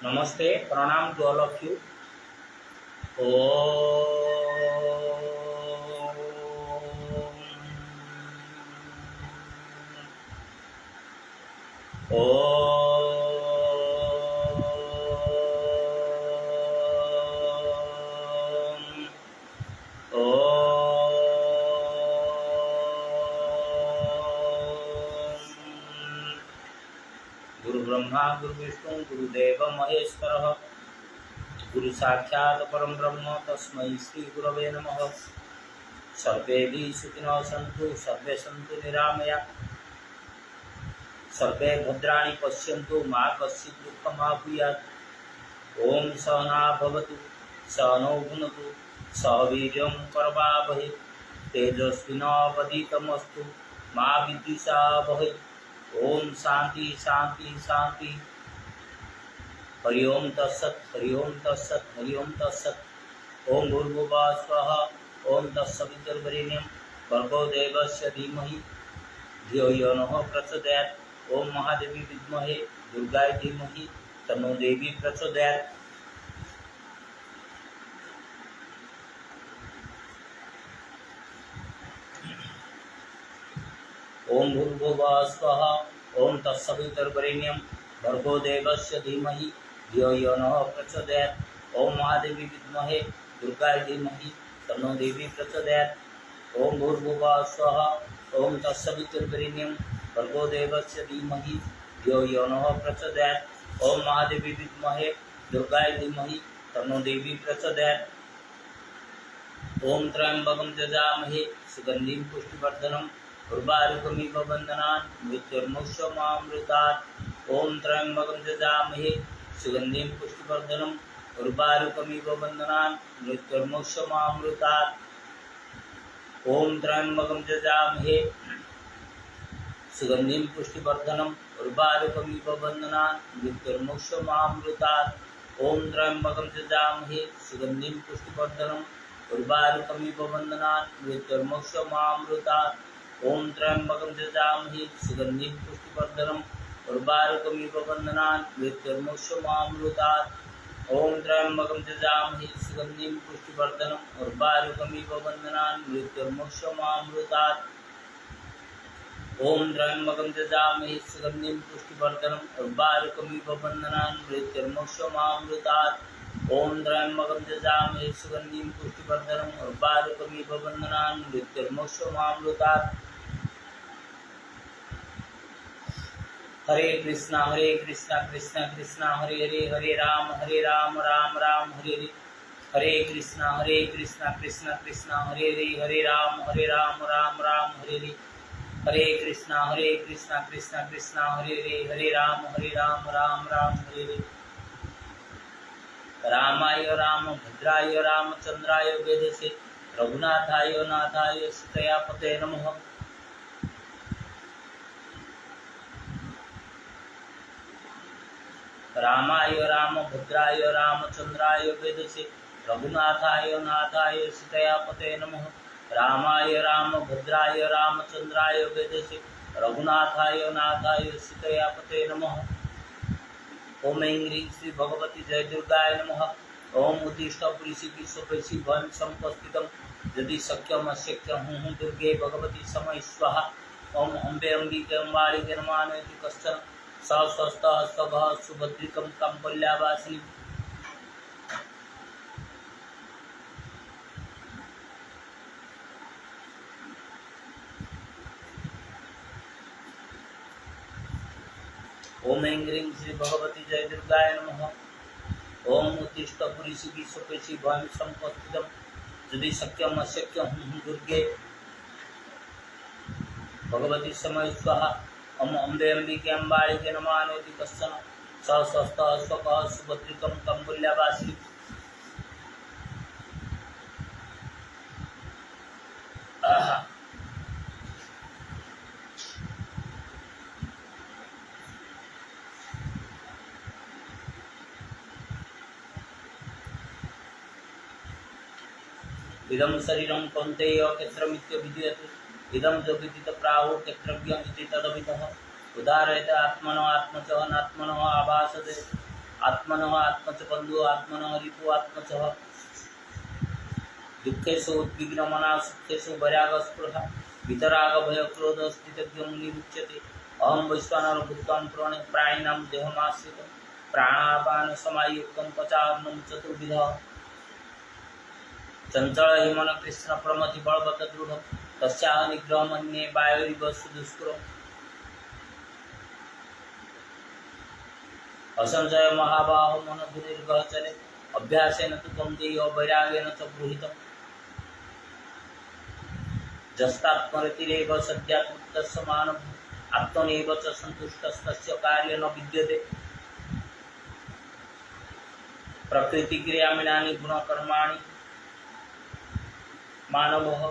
Namaste, pranam to all of you. गुरु ब्रह्मा गुरु विष्णु गुरुदेव महेश्वर गुरु साक्षात् परम ब्रह्म तस्मै श्री गुरवे नमः। सर्वे भी सुखिनः सन्तु सर्वे सन्तु निरामया सर्वे भद्राणि पश्यन्तु मा कश्चित् दुःखमाप्नुयात्। ओम सहना भवतु सहनौ भुनक्तु सह वीर्यं करवावहै तेजस्विनावधीतमस्तु मा विद्विषावहै। ओम शांति शांति शांति। हरि ओम तत्सत् हरि ओम तत्सत् हरि ओम तत्सत्। ओम भूर्भुवः स्वः ओम तत्सवितुर्वरेण्यं भर्गो देवस्य धीमहि धियो यो नः प्रचोदयात्। ओम महादेवी विद्महे दुर्गायै धीमहि तन्नो देवी प्रचोदयात्। ओम भूर्भुवः स्वः ओम तत्सवितुर्वरेण्यं भर्गो देवस्य धीमहि धियो यो नः प्रचोदयात्। ओम महादेवी विद्महे दुर्गायै धीमहि तन्नो देवी प्रचोदयात्। ओम भूर्भुवः स्वः ओम तत्सवितुर्वरेण्यं भर्गो देवस्य धीमहि धियो यो नः प्रचोदयात्। ओम महादेवी विद्महे दुर्गायै धीमहि तन्नो देवी प्रचोदयात्। ओम त्र्यंबकं यजामहे सुगंधिं पुष्टिवर्धनम् उर्वारुकमिव बन्धनान् मृत्युर्मुक्षमामृतात्। ओम त्र्यंबकं यजामहे सुगंधिं पुष्टिवर्धनम् उर्वारुकमिव बन्धनान् मृत्युर्मुक्षमामृतात्। ओम त्र्यंबकं यजामहे सुगंधिं पुष्टिवर्धनम् उर्वारुकमिव बन्धनान् मृत्युर्मुक्षमामृतात्। ओम त्र्यंबकं यजामहे सुगंधिं पुष्टिवर्धनम् उर्वारुकमिव बन्धनान् मृत्युर्मुक्षमामृतात्। ओम त्र्यंबकं यजामहे सुगंधिं पुष्टिवर्धनम् उर्वारुकमिव बन्धनान् मृत्युर्मुक्षमामृतात्। ओम त्र्यंबकं यजामहे सुगंधिं पुष्टिवर्धनम् उर्वारुकमिव बन्धनान् मृत्युर्मुक्षमामृतात्। ओम त्र्यंबकं यजामहे सुगंधिं पुष्टिवर्धनम् उर्वारुकमिव बन्धनान् मृत्युर्मुक्षमामृतात्। ओम त्र्यंबकं यजामहे सुगंधिं पुष्टिवर्धनम् उर्वारुकमिव बन्धनान् मृत्युर्मुक्षमामृतात्। हरे कृष्णा कृष्णा कृष्णा हरे हरे हरे राम राम राम हरे हरे। हरे कृष्णा कृष्णा कृष्णा हरे हरे हरे राम राम हरे हरे। हरे कृष्णा कृष्णा हरे राम राम हरे हरे। रामाय रामभद्राय रामचंद्राय वेदसे रघुनाथाय नाथाय सीतापते नमः। रामाय रामभद्राय रामचंद्राय वेदसे रघुनाथाय नाथाय सीतापते नमः। रामाय रामभद्राय रामचंद्राय वेदसे रघुनाथाय नाथाय सीतापते नमः। ओम ऐं ह्रीं श्री भगवती जय दुर्गाय नमः। ओम उत्तिष्ठ पुरुषि विश्वपैषि भयं संपस्थितं यदि शक्यम अशक्यं हूँ दुर्गे भगवती समय स्वाहा। ओम अम्बे अम्बिके अम्बालिके नमामि कश्चन सस्वस्थः स्वभः सुभद्रिकं काम्बल्यावासिनी। ओम ऐं ह्रीं श्री भगवती जय दुर्गाय नमः। ओम उत्तिष्ठ पुरुषि विश्वपैषि भयं संपस्थितं यदि शक्यम अशक्यं हूँ दुर्गे भगवती समय स्वाहा। ओम अम्बे अम्बिके अम्बालिके नमामि कश्चन सस्वस्थः स्वभः सुभद्रिकं काम्बल्यावासिनी। इदं शरीरं कौन्तेय क्षेत्रमित्यभिधीयते इदं जो विदित प्राहो क्षेत्रज्ञ इति तदभितः उदारयते आत्मनो आत्मचो अनात्मनो आभासते। आत्मनः आत्मच बन्धु आत्मनः रिपु आत्मच दुःखेषु उद्विग्नमना सुखेषु वैरागस्पृहा वितराग भय क्रोध स्थितज्ञं निरुच्यते अहं वैश्वानर भूत्वां प्राणिनां देहमाश्रितं प्राणापान समायुक्तं पचान्नं चतुर्विधः चंचल हिमन कृष्ण प्रमति बलवत दृढ़ तस्या निग्रह मन्ये वायुरिव सुदुष्करम् असंजय महाबाहो मन दुर्गहचरे अभ्यासेन तु त्वं देहि वैराग्येन च गृहीतम् जस्तात्मरतिरेव सद्यात्मतस्य मानव आत्मनेव च सन्तुष्टस्तस्य कार्य न विद्यते प्रकृतिक्रियामिनानि गुणकर्माणि मानवः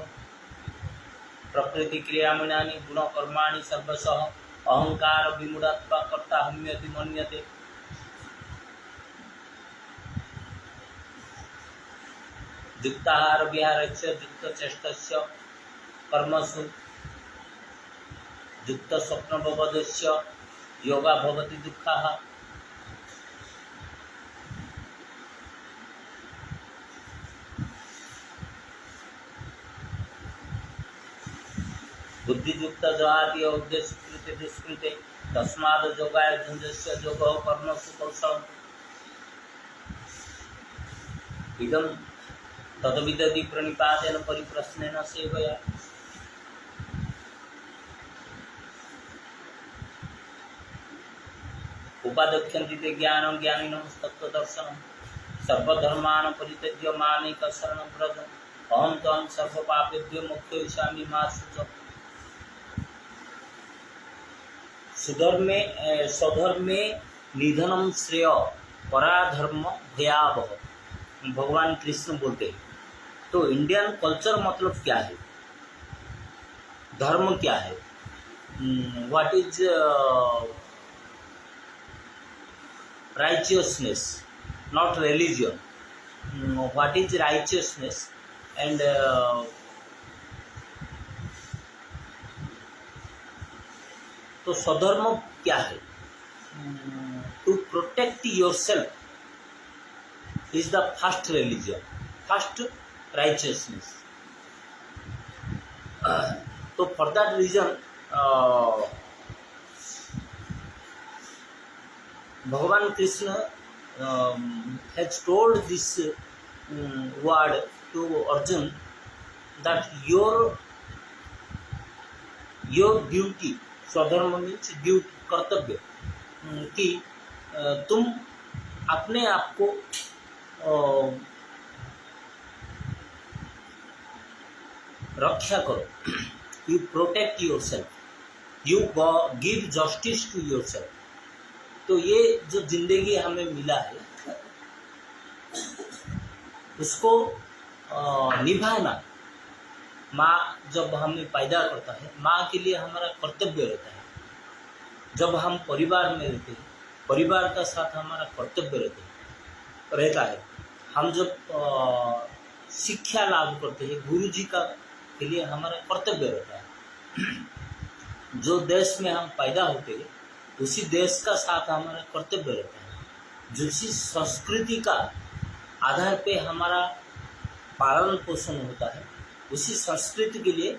प्रकृतिक्रियामिनानि गुणकर्माणि सर्वशः अहंकार विमूढत्वा कर्ता हम्यति मन्यते युक्ताहार विहारस्य युक्तचेष्टस्य कर्मसु युक्तस्वप्नबोधस्य योगा भवति दुःखः बुद्धियुक्त जहाति उद्देश्यकृते दुष्कृते तस्माद् योगाय झुंजस्य योगः कर्मसु कौशलम् इदं तद्विदधि प्रणिपातेन परिप्रश्नेन सेवया उपादख्यन्ति ते ज्ञानं ज्ञानिनं तत्त्वदर्शनं सर्वधर्मान् परित्यज्य मामेकं शरणं व्रज अहं त्वं सर्वपापेभ्यो मोक्षयिष्यामि मा शुच स्वधर्मे निधनम श्रेय पराधर्म भयावह भगवान कृष्ण बोलते हैं। तो इंडियन कल्चर मतलब क्या है, धर्म क्या है, what is righteousness, not religion, what is righteousness and तो स्वधर्म क्या है, to protect yourself is the first religion, first righteousness. तो फॉर दैट रीजन भगवान Krishna has told this word to Arjun that your duty, स्वधर्म मीन्स ड्यूटी, कर्तव्य, कि तुम अपने आप को रक्षा करो, you protect yourself, you give justice to yourself. तो ये जो जिंदगी हमें मिला है उसको निभाना, माँ जब हमें पैदा करता है, माँ के लिए हमारा कर्तव्य रहता है। जब हम परिवार में रहते हैं, परिवार का साथ हमारा कर्तव्य रहता है। हम जब शिक्षा लाभ करते हैं, गुरु जी का के लिए हमारा कर्तव्य रहता है। जो देश में हम पैदा होते हैं उसी देश का साथ हमारा कर्तव्य रहता है। जिस संस्कृति का आधार पे हमारा पालन पोषण होता है उसी संस्कृति के लिए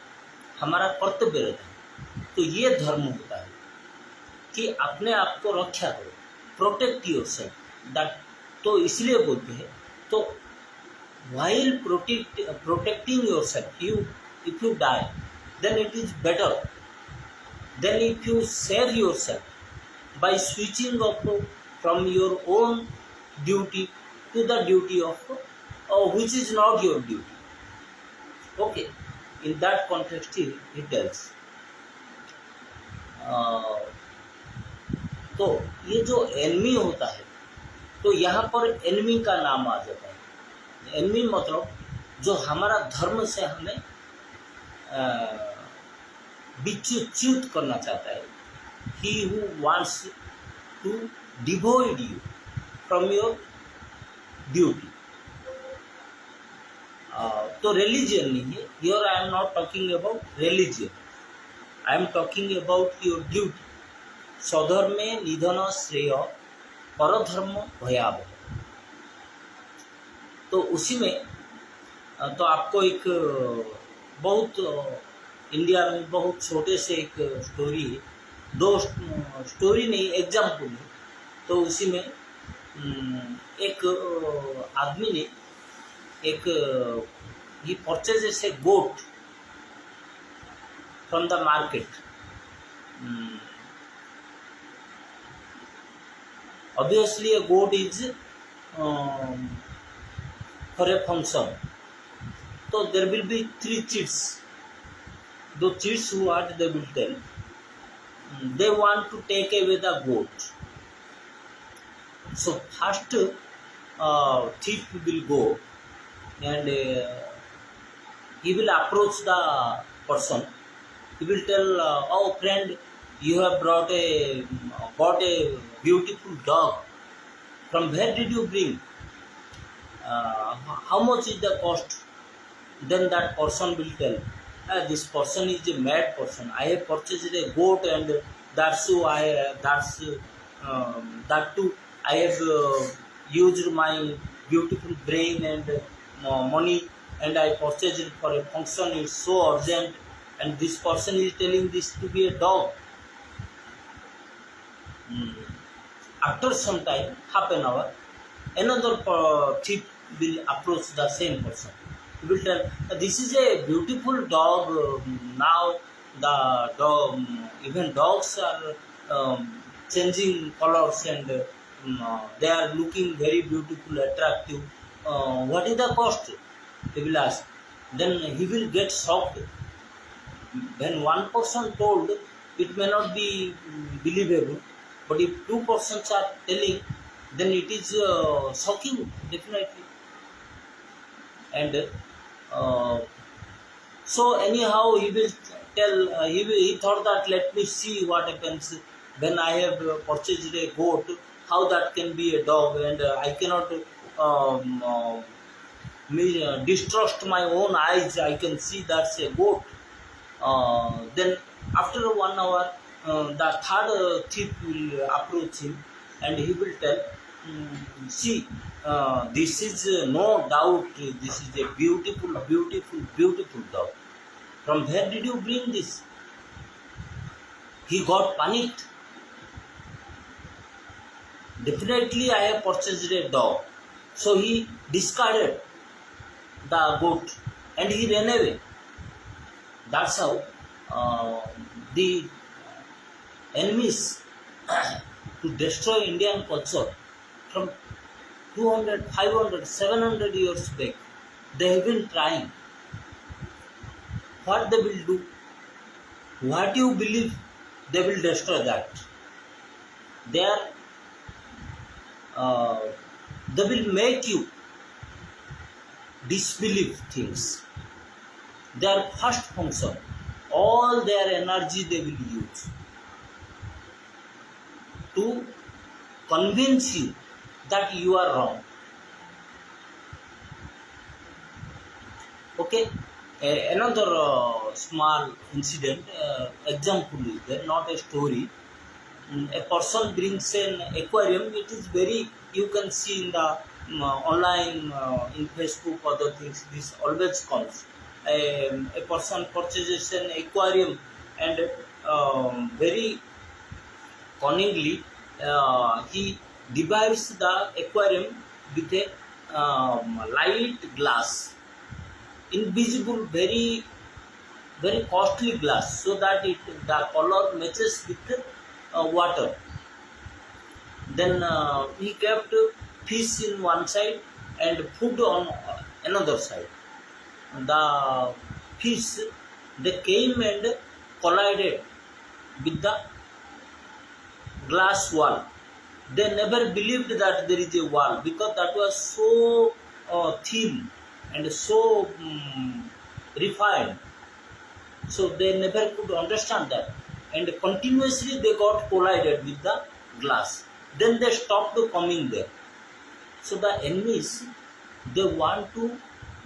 हमारा कर्तव्य रहता है। तो ये धर्म होता है कि अपने आप को रक्षा करो, प्रोटेक्ट योरसेल्फ। दैट तो इसलिए बोलते हैं, तो while protecting yourself, if you die, then it is better than if you save yourself by switching off from your own duty to the duty of which is not your duty. Okay, in that context he tells. तो ये जो enemy होता है, तो यहाँ पर enemy का नाम आ जाता है। एनिमी मतलब जो हमारा धर्म से हमें विच्युत करना चाहता है। He who wants to devoid you from your duty. तो रिलीजियन नहीं है, here I am not talking about religion, I am talking about your duty. स्वधर्मे निधन श्रेय परधर्म भयावह। तो उसी में तो आपको एक बहुत इंडिया में बहुत छोटे से एक स्टोरी है, दो स्टोरी नहीं एग्जाम्पल है। तो उसी में एक आदमी ने एक he purchases a goat from the market. Obviously a goat is for a function. So there will be 3 cheats. The cheats what they will tell, they want to take away the goat. So first thief will go and he will approach the person. He will tell, oh friend, you have bought a beautiful dog. From where did you bring? How much is the cost? Then that person will tell, this person is a mad person. I have purchased a goat and that too I have used my beautiful brain and money and I purchased it for a function. It's so urgent and this person is telling this to be a dog. After some time, half an hour, another thief will approach the same person. He will tell, this is a beautiful dog. Now the dog, even dogs are changing colors and they are looking very beautiful, attractive. What is the cost? He will ask. Then he will get shocked. When one person told, it may not be believable. But if 2 persons are telling, then it is shocking, definitely. And so anyhow, he will tell. He thought that let me see what happens when I have purchased a goat. How that can be a dog, and I cannot distrust my own eyes. I can see that's a goat. Then after 1 hour, the third thief will approach him and he will tell, see, this is no doubt, this is a beautiful, beautiful, beautiful dog. From where did you bring this? He got panicked. Definitely I have purchased a dog. So he discarded the goat and he ran away. That's how the enemies to destroy Indian culture from 200, 500, 700 years back, they have been trying. What they will do? What you believe, they will destroy that. They will make you disbelieve things. Their first function, all their energy they will use to convince you that you are wrong. Okay, another small incident, example is there, not a story. A person brings an aquarium. It is very, you can see in the online, in Facebook, other things, this always comes. A person purchases an aquarium and very cunningly he divides the aquarium with a light glass, invisible, very very costly glass, so that the color matches with water. Then he kept fish in one side and food on another side. The fish, they came and collided with the glass wall. They never believed that there is a wall because that was so thin and so refined. So they never could understand that, and continuously they got collided with the glass. Then they stopped coming there. So the enemies, they want to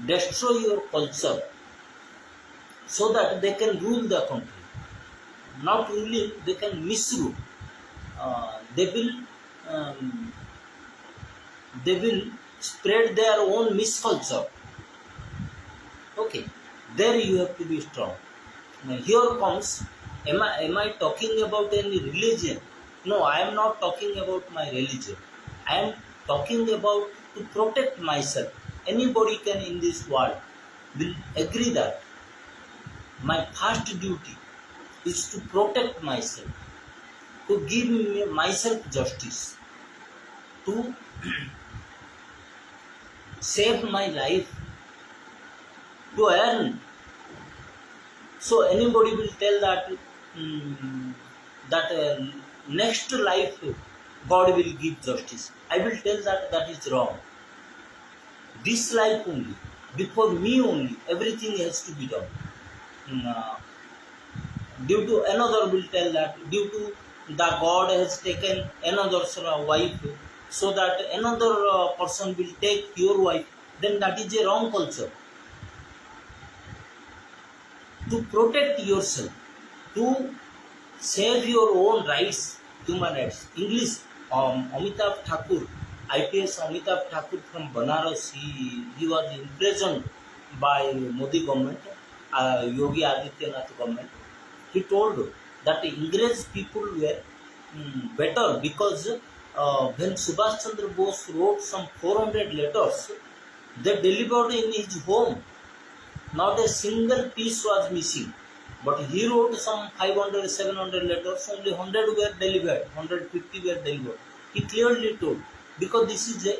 destroy your culture so that they can rule the country. Not ruling, they can misrule. They will they will spread their own misculture. Okay, there you have to be strong. Now here comes, am I talking about any religion? No, I am not talking about my religion. I am talking about to protect myself. Anybody can in this world will agree that my first duty is to protect myself, to give myself justice, to save my life, to earn. So anybody will tell that that next life God will give justice. I will tell that that is wrong. This life only, before me only, everything has to be done. Due to another will tell that due to the God has taken another wife, so that another person will take your wife, then that is a wrong culture. To protect yourself, to save your own rights, human rights. English, Amitabh Thakur, IPS Amitabh Thakur from Banaras, he was imprisoned by Modi government, Yogi Adityanath government. He told that the English people were better because when Subhash Chandra Bose wrote some 400 letters, they delivered in his home. Not a single piece was missing. But he wrote some 500, 700 letters, only 100 were delivered, 150 were delivered. He clearly told, because this is a,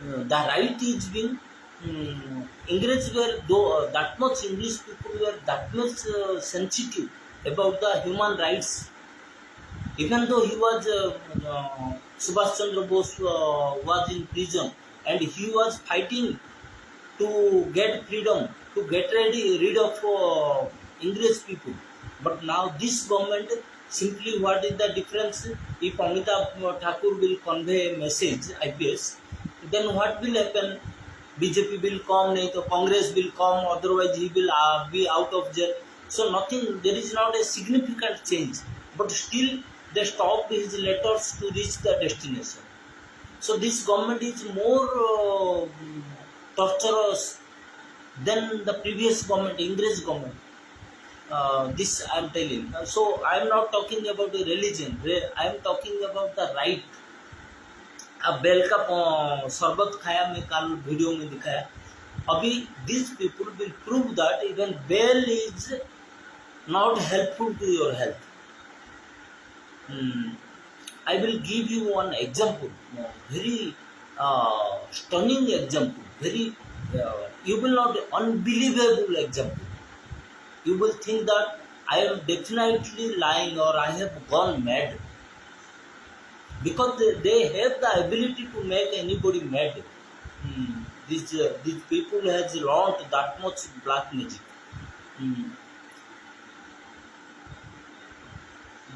the right is being, English were, though that much English people were that much sensitive about the human rights. Even though he was, Subhash Chandra Bose was in prison and he was fighting to get freedom, to get rid of English people. But now this government, simply what is the difference? If Amitabh Thakur will convey a message, IPS, then what will happen? BJP will come, nahi to Congress will come, otherwise he will be out of jail. So nothing, there is not a significant change. But still they stopped his letters to reach the destination. So this government is more torturous than the previous government, English government. This I am telling. So I am not talking about the religion. I am talking about the right. अब bell का शरबत खाया मैं कल video में दिखाया. अभी these people will prove that even bell is not helpful to your health. I will give you one example, very stunning example, very you will not unbelievable example. You will think that I am definitely lying or I have gone mad, because they have the ability to make anybody mad. These people has learned that much black magic.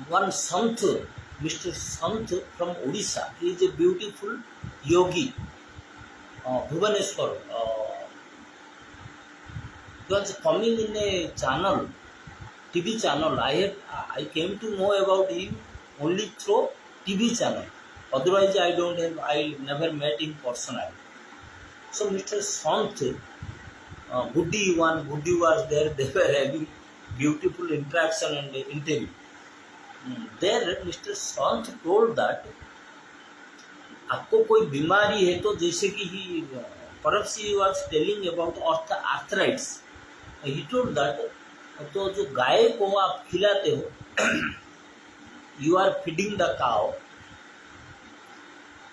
One Sant, Mr. Sant from Odisha, he is a beautiful yogi. Bhubaneswar. He was coming in a channel, TV channel. I came to know about him only through TV channel. Otherwise, I never met him personally. So Mr. Sant, Goody was there. They were having beautiful interaction and interview. There Mr. Sant told that आपको कोई बीमारी है तो जैसे कि ही perhaps he was telling about arthritis. He told that तो जो गाय को आप खिलाते हो, you are feeding the cow.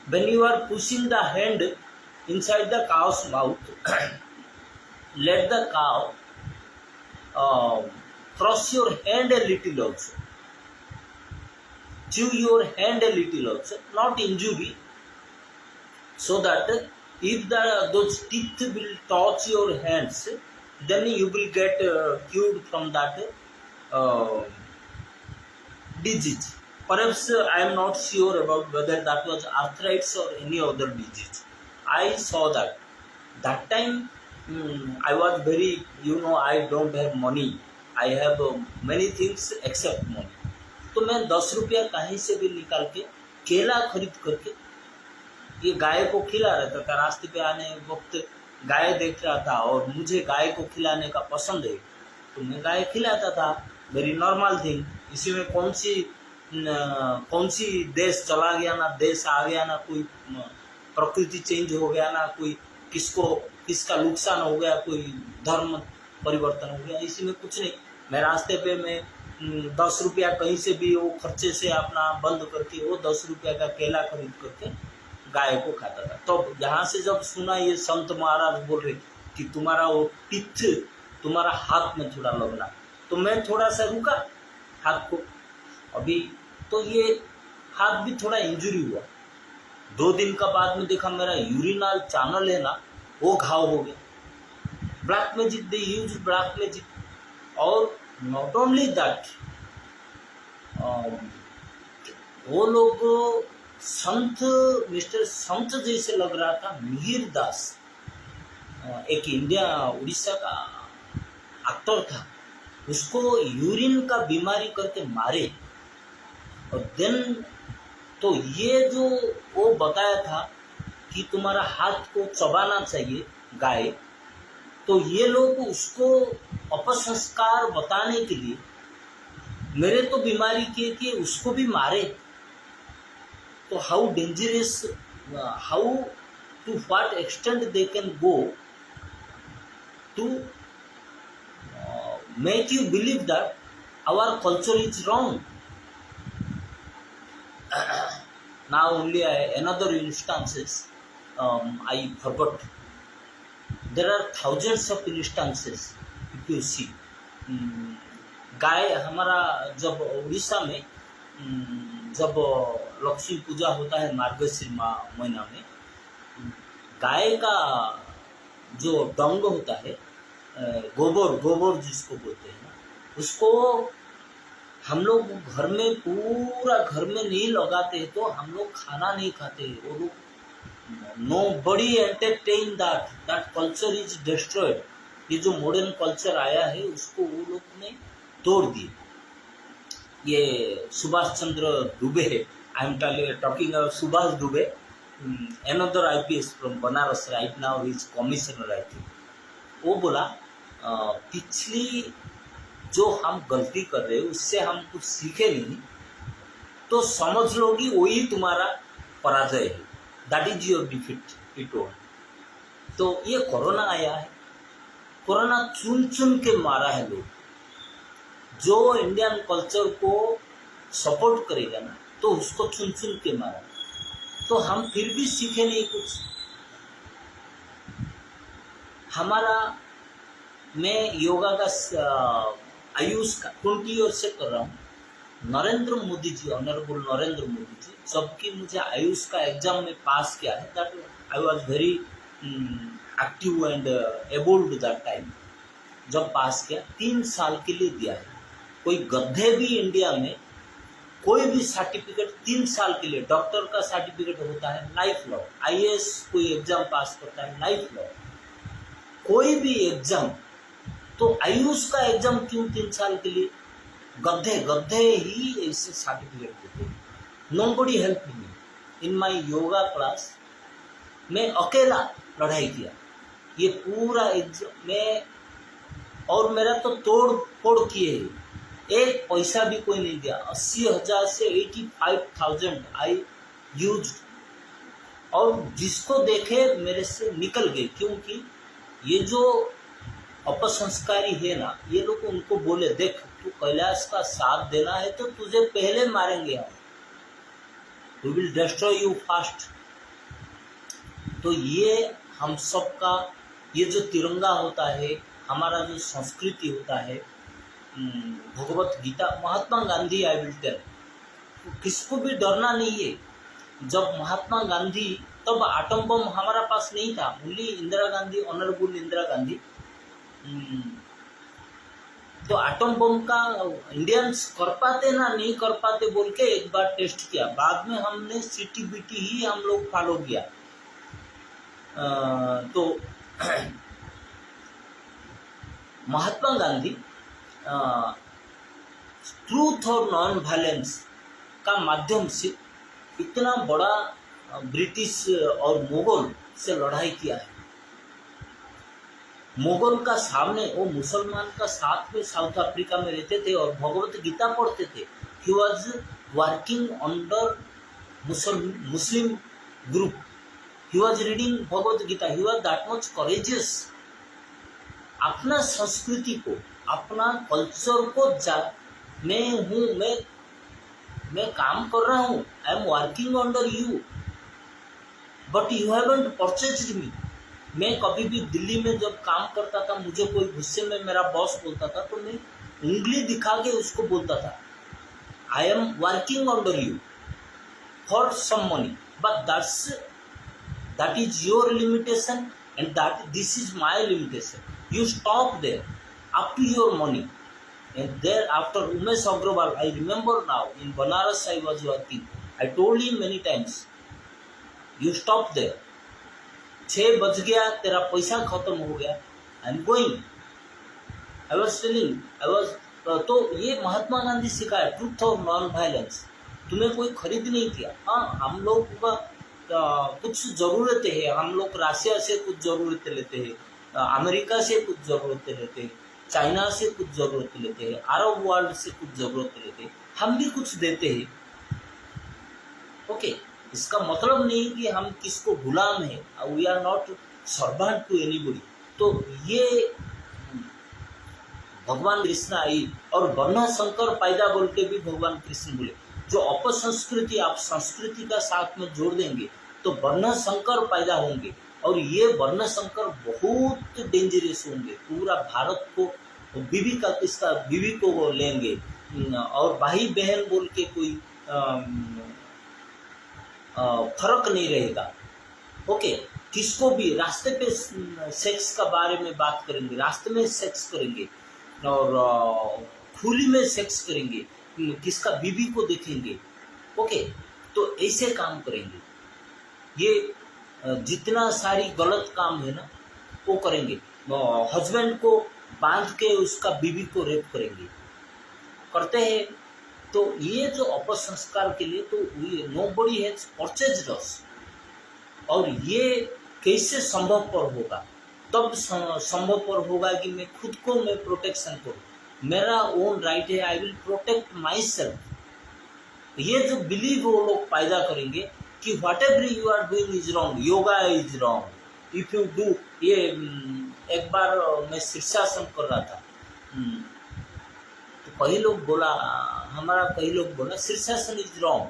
When you are pushing the hand inside the cow's mouth, let the cow cross your hand a little also. Chew your hand a little also, not injury, so that if those teeth will touch your hands, then you will get cured from that disease. Perhaps I am not sure about whether that was arthritis or any other disease. I saw that. That time I was very, I don't have money. I have many things except money. तो मैं 10 रुपया कहीं से भी निकाल के केला खरीद करके ये गाय को खिला रहता था। रास्ते पे आने वक्त गाय देख रहा था और मुझे गाय को खिलाने का पसंद है, तो मैं गाय खिलाता था। Very normal thing. इसी में कौन सी देश चला गया ना, देश आ गया ना, कोई प्रकृति चेंज हो गया ना, कोई किसका नुकसान हो गया, कोई धर्म परिवर्तन हो गया, इसी में कुछ नहीं। मैं रास्ते पे मैं 10 रुपया कहीं से भी वो खर्चे से अपना बंद करके वो 10 रुपया का केला खरीद करके गाय को खाता था। तो यहाँ से जब सुना ये संत महाराज बोल रहे कि तुम्हारा वो टिथ तुम्हारा हाथ में थोड़ा लगना, तो मैं थोड़ा सा रुका हाथ को। अभी तो ये हाथ भी थोड़ा इंजुरी हुआ। 2 दिन का बाद में देखा मेरा यूरिनल चैनल है ना, वो घाव हो गया। ब्लैक मैजिक, दे यूज ब्लैक मैजिक। और नॉट ओनली दैट, वो लोग संत, मिस्टर संत जैसे लग रहा था। मिहिर दास, एक इंडिया उड़ीसा का एक्टर था, उसको यूरिन का बीमारी करके मारे। और देन तो ये जो वो बताया था कि तुम्हारा हाथ को चबाना चाहिए गाय, तो ये लोग उसको अपसंस्कार बताने के लिए मेरे तो बीमारी के उसको भी मारे। तो how dangerous, how to what extent they can go to make you believe that our culture is wrong. Now only another instances, I forgot. There are thousands of instances if you see. गाय हमारा जब उड़ीसा में जब लक्ष्मी पूजा होता है मार्गशीर महीना में, गाय का जो डंग होता है, गोबर जिसको बोलते हैं ना, उसको हम लोग घर में पूरा घर में नहीं लगाते, तो हम लोग खाना नहीं खाते। वो लोग nobody entertain that culture is destroyed. ये जो मॉडर्न कल्चर आया है उसको वो लोग ने तोड़ दिए। ये सुभाष चंद्र दुबे है, I am talking about Subhash Dubey, another IPS from Banaras, right now is commissioner I think. वो बोला पिछली जो हम गलती कर रहे हैं उससे हम कुछ सीखे नहीं, तो समझ लो कि वही तुम्हारा पराजय है, that is your defeat it all. तो ये कोरोना आया है, कोरोना चुन चुन के मारा है लोग। जो इंडियन कल्चर को सपोर्ट करेगा ना, तो उसको चुन चुन के मारा। तो हम फिर भी सीखे नहीं कुछ। हमारा, मैं योगा का आयुष का 20 ईयर से कर रहा हूँ। नरेंद्र मोदी जी, ऑनरेबल नरेंद्र मोदी जी, जबकि मुझे आयुष का एग्जाम में पास किया है, that I was very active and abled that time. जब पास किया 3 साल के लिए दिया है। कोई गधे भी इंडिया में कोई भी सर्टिफिकेट 3 साल के लिए, डॉक्टर का सर्टिफिकेट होता है लाइफ लॉ, IAS कोई एग्जाम पास करता है लाइफ लॉ, कोई भी एग्जाम, तो आयुष का एग्जाम क्यों 3 साल के लिए? गधे ही ऐसे सर्टिफिकेट देते हैं। Nobody help me in my yoga class. मैं अकेला लड़ाई किया ये पूरा एग्जाम में, और मेरा तो तोड़ फोड़ किए है। एक पैसा भी कोई नहीं दिया। 80,000 से 85,000 आई यूज। और जिसको देखे मेरे से निकल गए, क्योंकि ये जो अपसंस्कारी है ना, ये लोग उनको बोले देख तू कैलाश का साथ देना है तो तुझे पहले मारेंगे हम, we will destroy you fast. तो ये हम सब का, ये जो तिरंगा होता है, हमारा जो संस्कृति होता है, Bhagavad Gita, Mahatma Gandhi, I will tell, किसको भी डरना नहीं है। जब महात्मा गांधी, तब आटम बम हमारा पास नहीं था, ओनली इंदिरा गांधी, ऑनरेबल इंदिरा गांधी। तो आटम बम का इंडियंस कर पाते ना नहीं कर पाते बोल के एक बार टेस्ट किया, बाद में हमने CTBT ही हम लोग फॉलो किया। तो महात्मा गांधी ट्रूथ और नॉन वायलेंस का माध्यम से इतना बड़ा ब्रिटिश और मुगल से लड़ाई किया है। मुगल का सामने वो मुसलमान का साथ में साउथ अफ्रीका में रहते थे और भगवत गीता पढ़ते थे। He was working under Muslim group, he was reading Bhagavad Gita, he was that much courageous. अपना संस्कृति को, अपना कल्चर को मैं काम कर रहा हूँ, I am working under you but you haven't purchased me. मैं कभी भी दिल्ली में जब काम करता था, मुझे कोई गुस्से में मेरा बॉस बोलता था तो मैं उंगली दिखा के उसको बोलता था I am working under you for some money, but that is your limitation and that this is my limitation. You stop there up to your money. And there after Umesh Agrawal, I remember now in Banaras I was working. I told him many times, you stop there. 6 बज गया, तेरा पैसा खत्म हो गया, I am going. I was telling, तो ये महात्मा गांधी सिखाया ट्रूथ और नॉन वायलेंस। तुम्हें कोई खरीद नहीं किया। हाँ, हम लोग का कुछ ज़रूरतें हैं, हम लोग रशिया से कुछ ज़रूरतें लेते हैं, अमेरिका से कुछ ज़रूरतें लेते हैं, चाइना से कुछ ज़रूरतें लेते हैं, अरब वर्ल्ड से कुछ ज़रूरतें लेते हैं, हम भी कुछ देते हैं। ओके, इसका मतलब नहीं कि हम किसको गुलाम हैं, we are not servant to anybody. तो ये भगवान कृष्ण आई और वर्ण संकर पैदा बोल के भी भगवान कृष्ण बोले, जो अपसंस्कृति आप संस्कृति का साथ में जोड़ देंगे तो वर्ण संकर पैदा होंगे और ये वर्ण संकर बहुत डेंजरस होंगे। पूरा भारत को बीवी का किस्सा, बीवी को वो लेंगे और भाई बहन बोल के कोई फर्क नहीं रहेगा। ओके, किसको भी रास्ते पे सेक्स का बारे में बात करेंगे, रास्ते में सेक्स करेंगे और खुली में सेक्स करेंगे, किसका बीवी को देखेंगे। ओके, तो ऐसे काम करेंगे। ये जितना सारी गलत काम है ना वो करेंगे। हस्बैंड को बांध के उसका बीवी को रेप करेंगे, करते हैं। तो ये जो अपसंस्कार के लिए तो नोबडी हैज परचेज्ड अस। और ये कैसे संभवपर होगा? तब संभवपर होगा कि मैं खुद को मैं प्रोटेक्शन करूँ, मेरा ओन राइट है, I will protect myself. ये जो बिलीव वो लोग पैदा करेंगे कि whatever you are doing is wrong, yoga is wrong if you do. ये एक बार मैं शीर्षासन कर रहा था तो कई लोग बोला शीर्षासन इज रॉन्ग।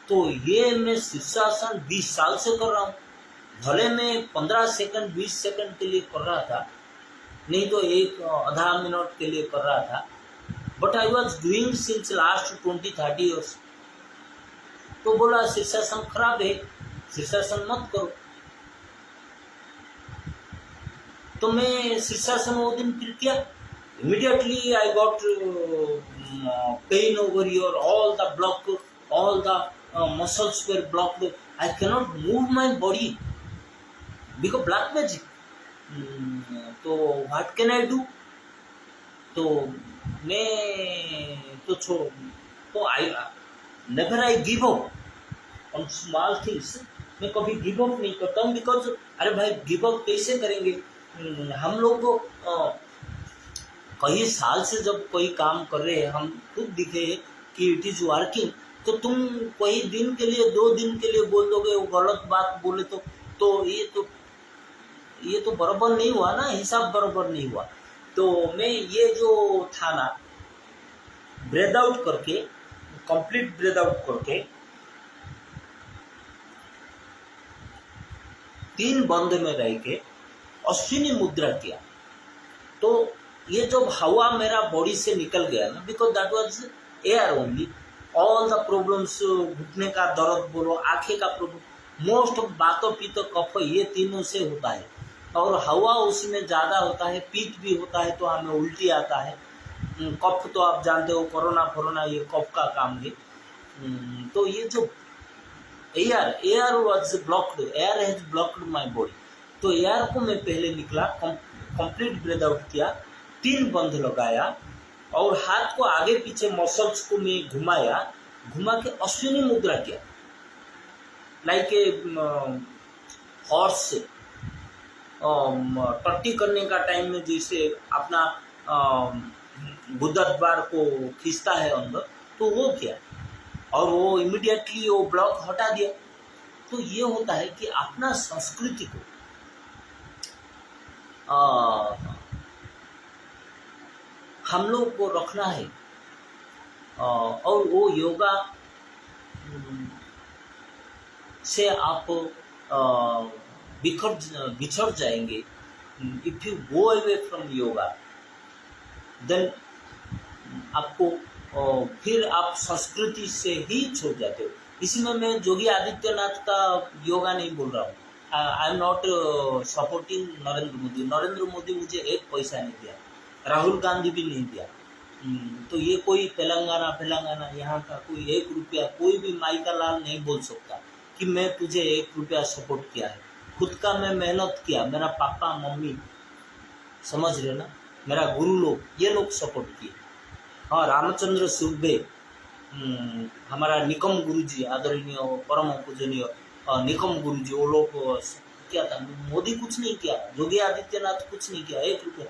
तो ये मैं शीर्षासन 20 साल से कर रहा हूँ, भले मैं 15 सेकंड 20 सेकंड के लिए कर रहा था, नहीं तो एक आधा मिनट के लिए कर रहा था, but I was doing since last 20-30 years. तो बोला शीर्षासन खराब है, शीर्षासन मत करो। तो मैं शीर्षासन वो दिन फिर किया, immediately I got pain over your all the block, all the muscles were blocked, I cannot move my body because black magic. तो व्हाट कैन आई डू? तो मैं तो छोड़ो, तो I never I give up on small things. मैं कभी give up नहीं करता हूँ बिकॉज अरे भाई गिव अप कैसे करेंगे? हम लोग को कई साल से जब कोई काम कर रहे हैं, हम खुद दिखे कि इट इज वर्किंग, तो तुम कोई दिन के लिए 2 दिन के लिए बोल दोगे वो गलत बात बोले तो ये तो बराबर नहीं हुआ ना, हिसाब बराबर नहीं हुआ। तो मैं ये जो था ना, ब्रेथ आउट करके, कंप्लीट ब्रेथ आउट करके 3 बंद में रह के अश्विनी मुद्रा किया। तो ये जब हवा मेरा बॉडी से निकल गया ना, because that was air only, all the problems, घुटने का दर्द बोलो, आंखें का प्रॉब्लम, मोस्ट ऑफ बातों पित्त कफ ये तीनों से होता है। और हवा उसमें ज़्यादा होता है, पित्त भी होता है तो हमें उल्टी आता है। कफ तो आप जानते हो, कोरोना ये कफ का काम है। तो ये जो air was blocked, air has blocked my body. तो एयर को मैं पहले निकला, कंप्लीट ब्रेथ आउट किया, 3 बंद लगाया और हाथ को आगे पीछे मसल्स को मैं घुमा के अश्विनी मुद्रा किया। लाइक ए हॉर्स टट्टी करने का टाइम में जैसे अपना गुदद्वार को खींचता है अंदर, तो वो किया और वो इमीडिएटली वो ब्लॉक हटा दिया। तो ये होता है कि अपना संस्कृति को हम लोग को रखना है। और वो योगा से आप बिछड़ जाएंगे। If you go away from yoga then आपको फिर आप संस्कृति से ही छोड़ जाते हो। इसमें मैं योगी आदित्यनाथ का योगा नहीं बोल रहा हूँ। I am not supporting Narendra Modi. Narendra Modi मुझे एक पैसा नहीं दिया, राहुल गांधी भी नहीं दिया। तो ये कोई तेलंगाना यहाँ का कोई 1 रुपया कोई भी माई का लाल नहीं बोल सकता कि मैं तुझे 1 रुपया सपोर्ट किया है। खुद का मैं मेहनत किया, मेरा पापा मम्मी, समझ रहे ना, मेरा गुरु लोग, ये लोग सपोर्ट किए। हाँ, रामचंद्र सुर्वे, हमारा निकम गुरुजी, आदरणीय परम पूजनीय निकम गुरुजी, वो लोग क्या था। मोदी कुछ नहीं किया, योगी आदित्यनाथ कुछ नहीं किया, 1 रुपया।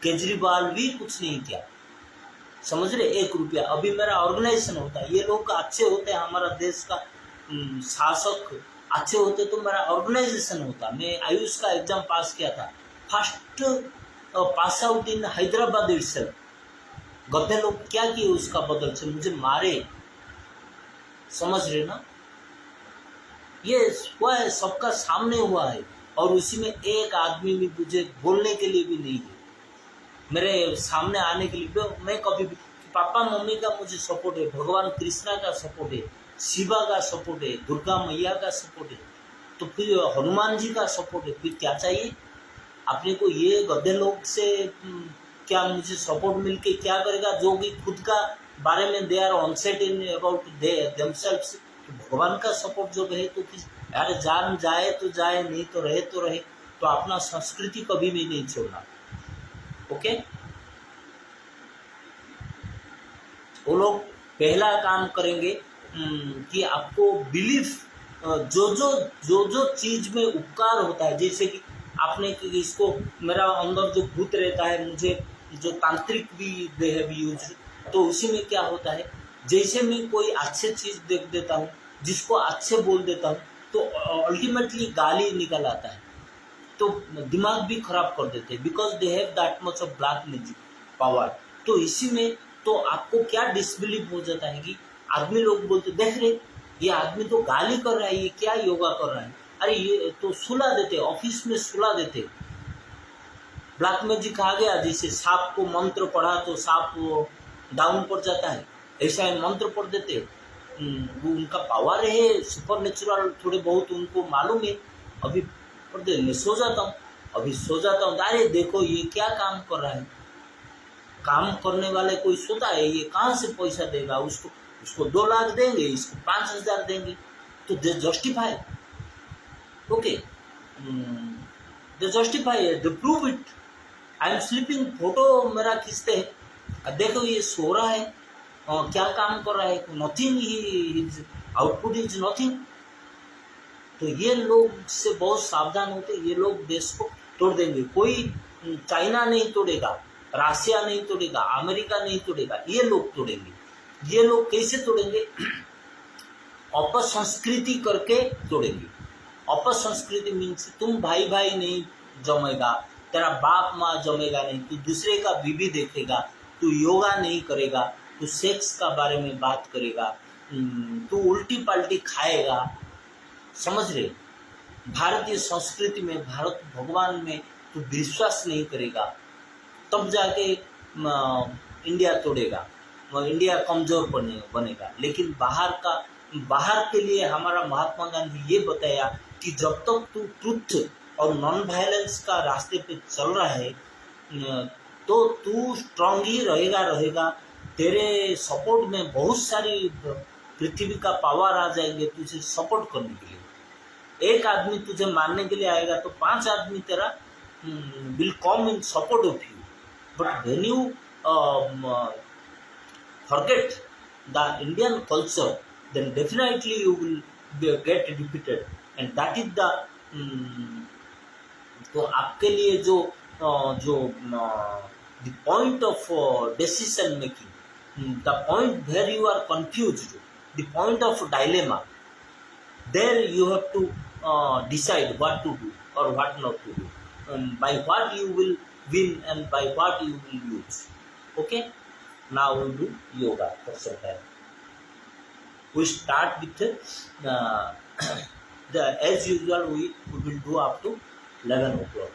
केजरीवाल भी कुछ नहीं किया, समझ रहे, 1 रुपया। अभी मेरा ऑर्गेनाइजेशन होता है, ये लोग अच्छे होते हैं, हमारा देश का शासक अच्छे होते तो मेरा ऑर्गेनाइजेशन होता। मैं आयुष का एग्जाम पास किया था, first pass out in Hyderabad itself. गद्दे लोग क्या किए उसका बदल से मुझे मारे, समझ रहे ना। ये हुआ है, सबका सामने हुआ है, और उसी में एक आदमी भी मुझे बोलने के लिए भी नहीं है, मेरे सामने आने के लिए। मैं कभी भी, पापा मम्मी का मुझे सपोर्ट है, भगवान कृष्णा का सपोर्ट है, शिवा का सपोर्ट है, दुर्गा मैया का सपोर्ट है, तो फिर हनुमान जी का सपोर्ट है, फिर क्या चाहिए अपने को। ये गद्दे लोग से क्या मुझे सपोर्ट मिलके क्या करेगा, जो भी खुद का बारे में they are honest in about themselves. भगवान का सपोर्ट जो है तो फिर यार जान जाए तो जाए, नहीं तो रहे तो रहे। तो अपना संस्कृति कभी भी नहीं छोड़ना, ओके। वो लोग पहला काम करेंगे कि आपको बिलीफ, जो चीज में उपकार होता है, जैसे कि आपने इसको, मेरा अंदर जो भूत रहता है, मुझे जो तांत्रिक भी दे है यूज, तो उसी में क्या होता है, जैसे मैं कोई अच्छे चीज देख देता हूँ, जिसको अच्छे बोल देता हूँ, तो अल्टीमेटली गाली निकल आता है, तो दिमाग भी खराब कर देते हैं, because they have that much of black magic power. तो इसी में तो आपको क्या डिसबिलीव हो जाता है कि आदमी लोग बोलते, देख रहे ये आदमी तो गाली कर रहा है, ये क्या योगा कर रहा है, अरे ये तो सुला देते, ऑफिस में सुला देते। ब्लैक मैजिक आ गया, जैसे सांप को मंत्र पढ़ा तो सांप डाउन पड़ जाता है, ऐसा मंत्र पढ़ देते। वो उनका पावर है, सुपर नेचुरल थोड़े बहुत उनको मालूम है। अभी पढ़ दे, मैं सो जाता हूँ, अभी सो जाता हूँ, अरे देखो ये क्या काम कर रहा है। काम करने वाले कोई सोता है, ये कहाँ से पैसा देगा, उसको 2 लाख देंगे, इसको 5,000 देंगे, तो they justify, okay, they justify, they prove it. I am sleeping, photo मेरा खींचते हैं, देखो ये सो रहा है, क्या काम कर रहा है, nothing, he output is nothing. तो ये लोग से बहुत सावधान होते, ये लोग देश को तोड़ देंगे। कोई चाइना नहीं तोड़ेगा, रशिया नहीं तोड़ेगा, अमेरिका नहीं तोड़ेगा, ये लोग तोड़ेंगे। ये लोग कैसे तोड़ेंगे, अपसंस्कृति करके तोड़ेंगे। अपसंस्कृति मीन्स तुम भाई भाई नहीं जमेगा, तेरा बाप माँ जमेगा नहीं, तू दूसरे का बीबी देखेगा, तू योगा नहीं करेगा, तू सेक्स का बारे में बात करेगा, तू उल्टी पल्टी खाएगा, समझ रहे। भारतीय संस्कृति में, भारत भगवान में तू विश्वास नहीं करेगा, तब जाके इंडिया तोड़ेगा, इंडिया कमजोर बनेगा। लेकिन बाहर के लिए हमारा महात्मा गांधी ये बताया कि जब तक तू ट्रुथ और नॉन वायलेंस का रास्ते पे चल रहा है, तो तू स्ट्रांग ही रहेगा। तेरे सपोर्ट में बहुत सारी पृथ्वी का पावर आ जाएंगे तुझे सपोर्ट करने के लिए। एक आदमी तुझे मारने के लिए आएगा तो 5 आदमी तेरा will come in support of you. But when you forget the Indian culture, then definitely you will get repeated, and that is the um, तो आपके लिए जो the point of decision making, the point where you are confused, the point of dilemma, there you have to decide what to do or what not to do, by what you will win and by what you will lose. Okay, now we do yoga for some time. We start with uh, the as usual we will do up to 11 o'clock.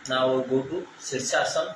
Now we'll go to Sirsasana.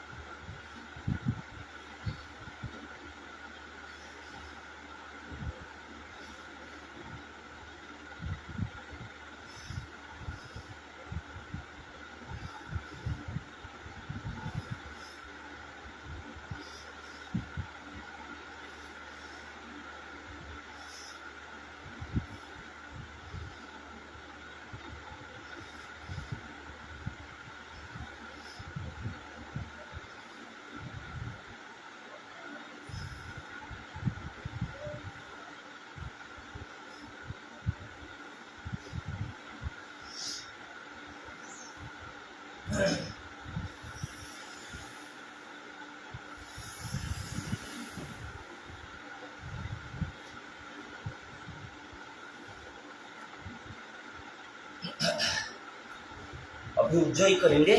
अभी उज्जई करेंगे।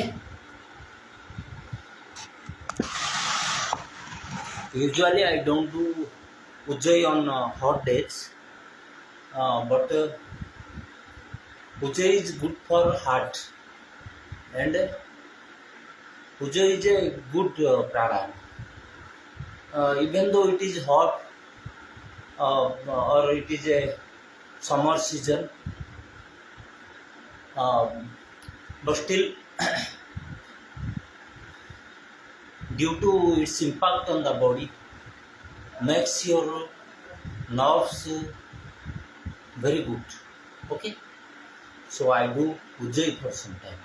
Usually I don't do Ujjayi on hot days, but Ujjayi is good for heart, and Ujjayi is a good pranayama. Even though it is hot or it is a summer season, but still due to its impact on the body, makes your nerves very good. Okay, so I do Ujjayi for some time.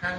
Om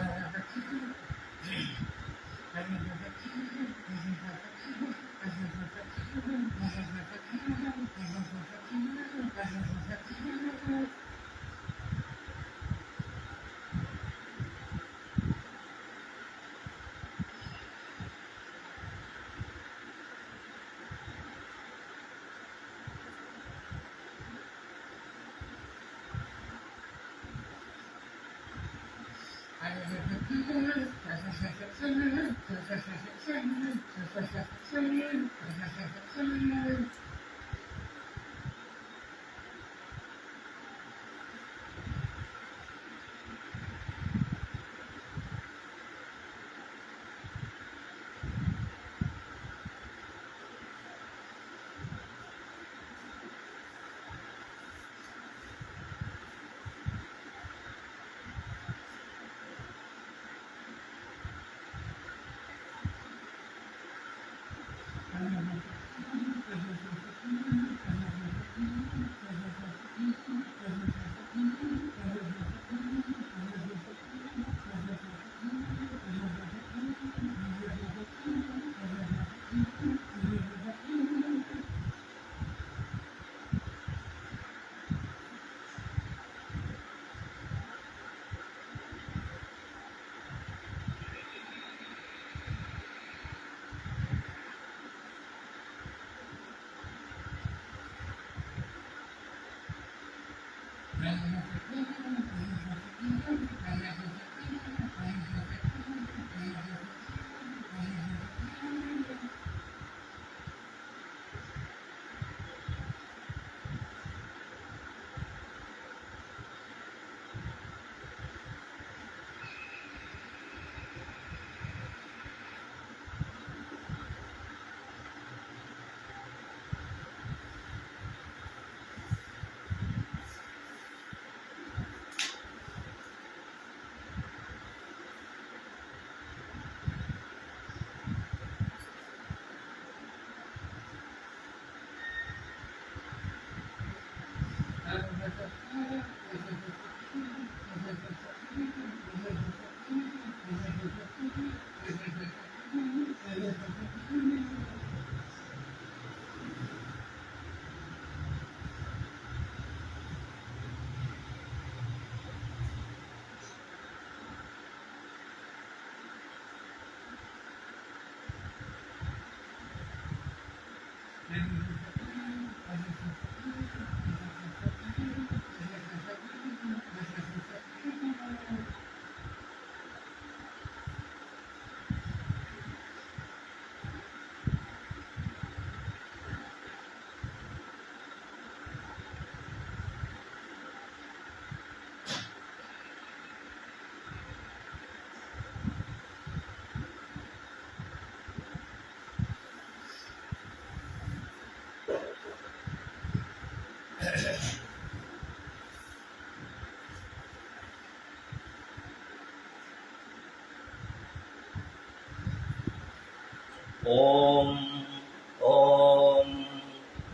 Om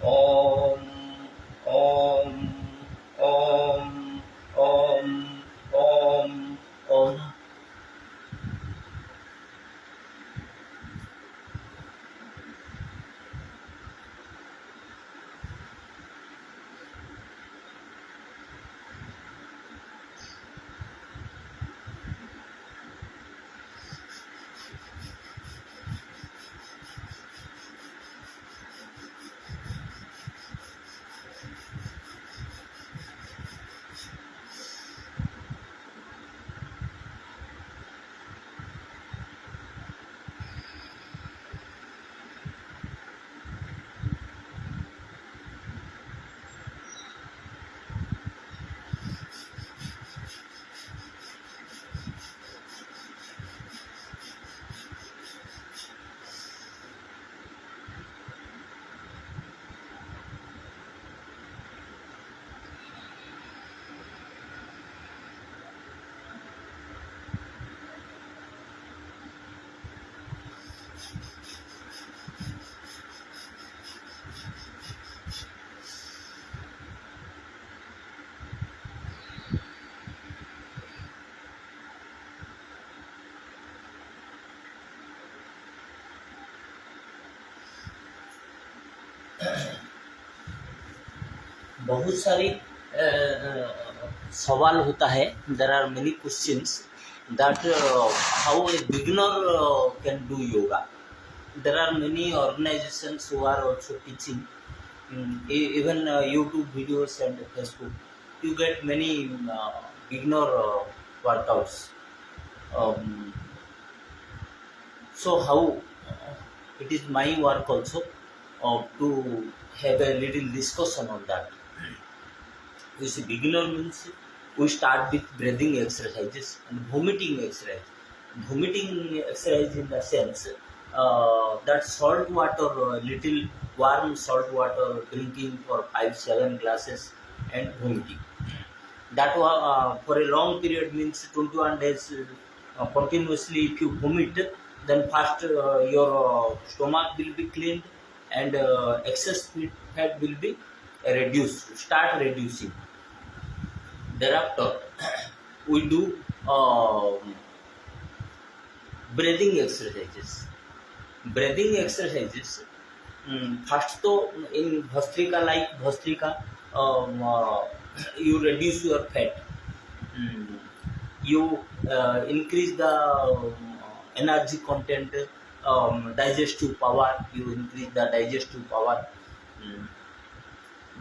Om Om Om Om Om Om. बहुत सारी सवाल होता है. There are many questions that how a beginner can do yoga. There are many organizations who are also teaching, even YouTube videos and Facebook. You get many beginner workouts. Um, so how it is my work also to have a little discussion on that. You see, beginner means we start with breathing exercises and vomiting exercise. Vomiting exercise in the sense that salt water, little warm salt water drinking for 5-7 glasses and vomiting. That for a long period means 21 days continuously. If you vomit, then first your stomach will be cleaned and excess fat will be reduced, start reducing. Thereafter we do breathing exercises. Breathing exercises, first तो in Bhastrika, like Bhastrika, you reduce your fat, you increase the energy content, digestive power, you increase the digestive power.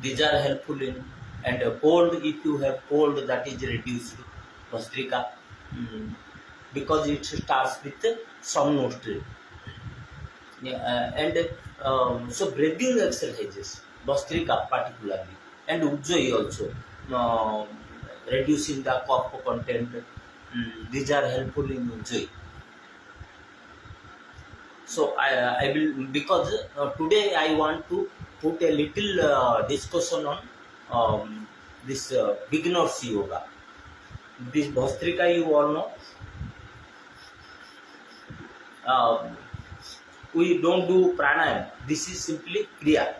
These are helpful in, and cold, if you have cold, that is reduced Bhastrika, because it starts with some nostril. And so breathing exercises, Bhastrika particularly, and Ujjayi also, reducing the cough content. These are helpful in Ujjayi. So I will, because today I want to put a little discussion on this beginners yoga. This Bhastrika you all know. We don't do pranayam. This is simply kriya.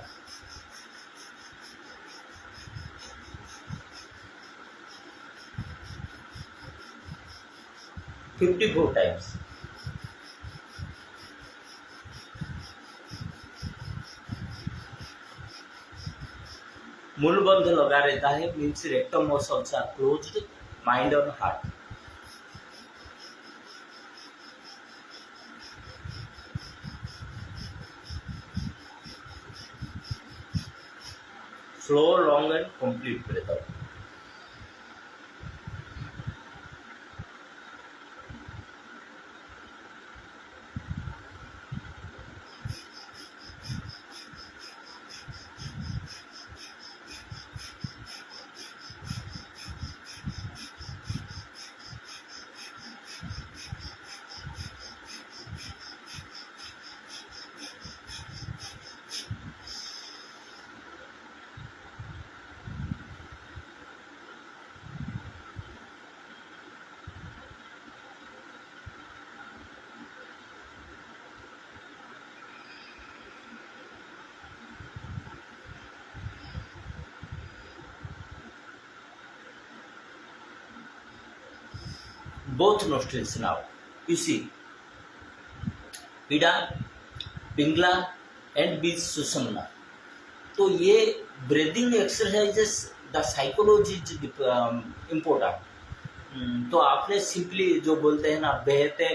$54 times. मूलबंध लगा रहता है, means rectum muscles are closed, mind और heart. Slow, long and complete breath out. Both nostrils now. You see, Ida, Pingla and Beach Susamna. तो ये breathing exercises the psychology important. तो आपने simply जो बोलते हैं ना, बहते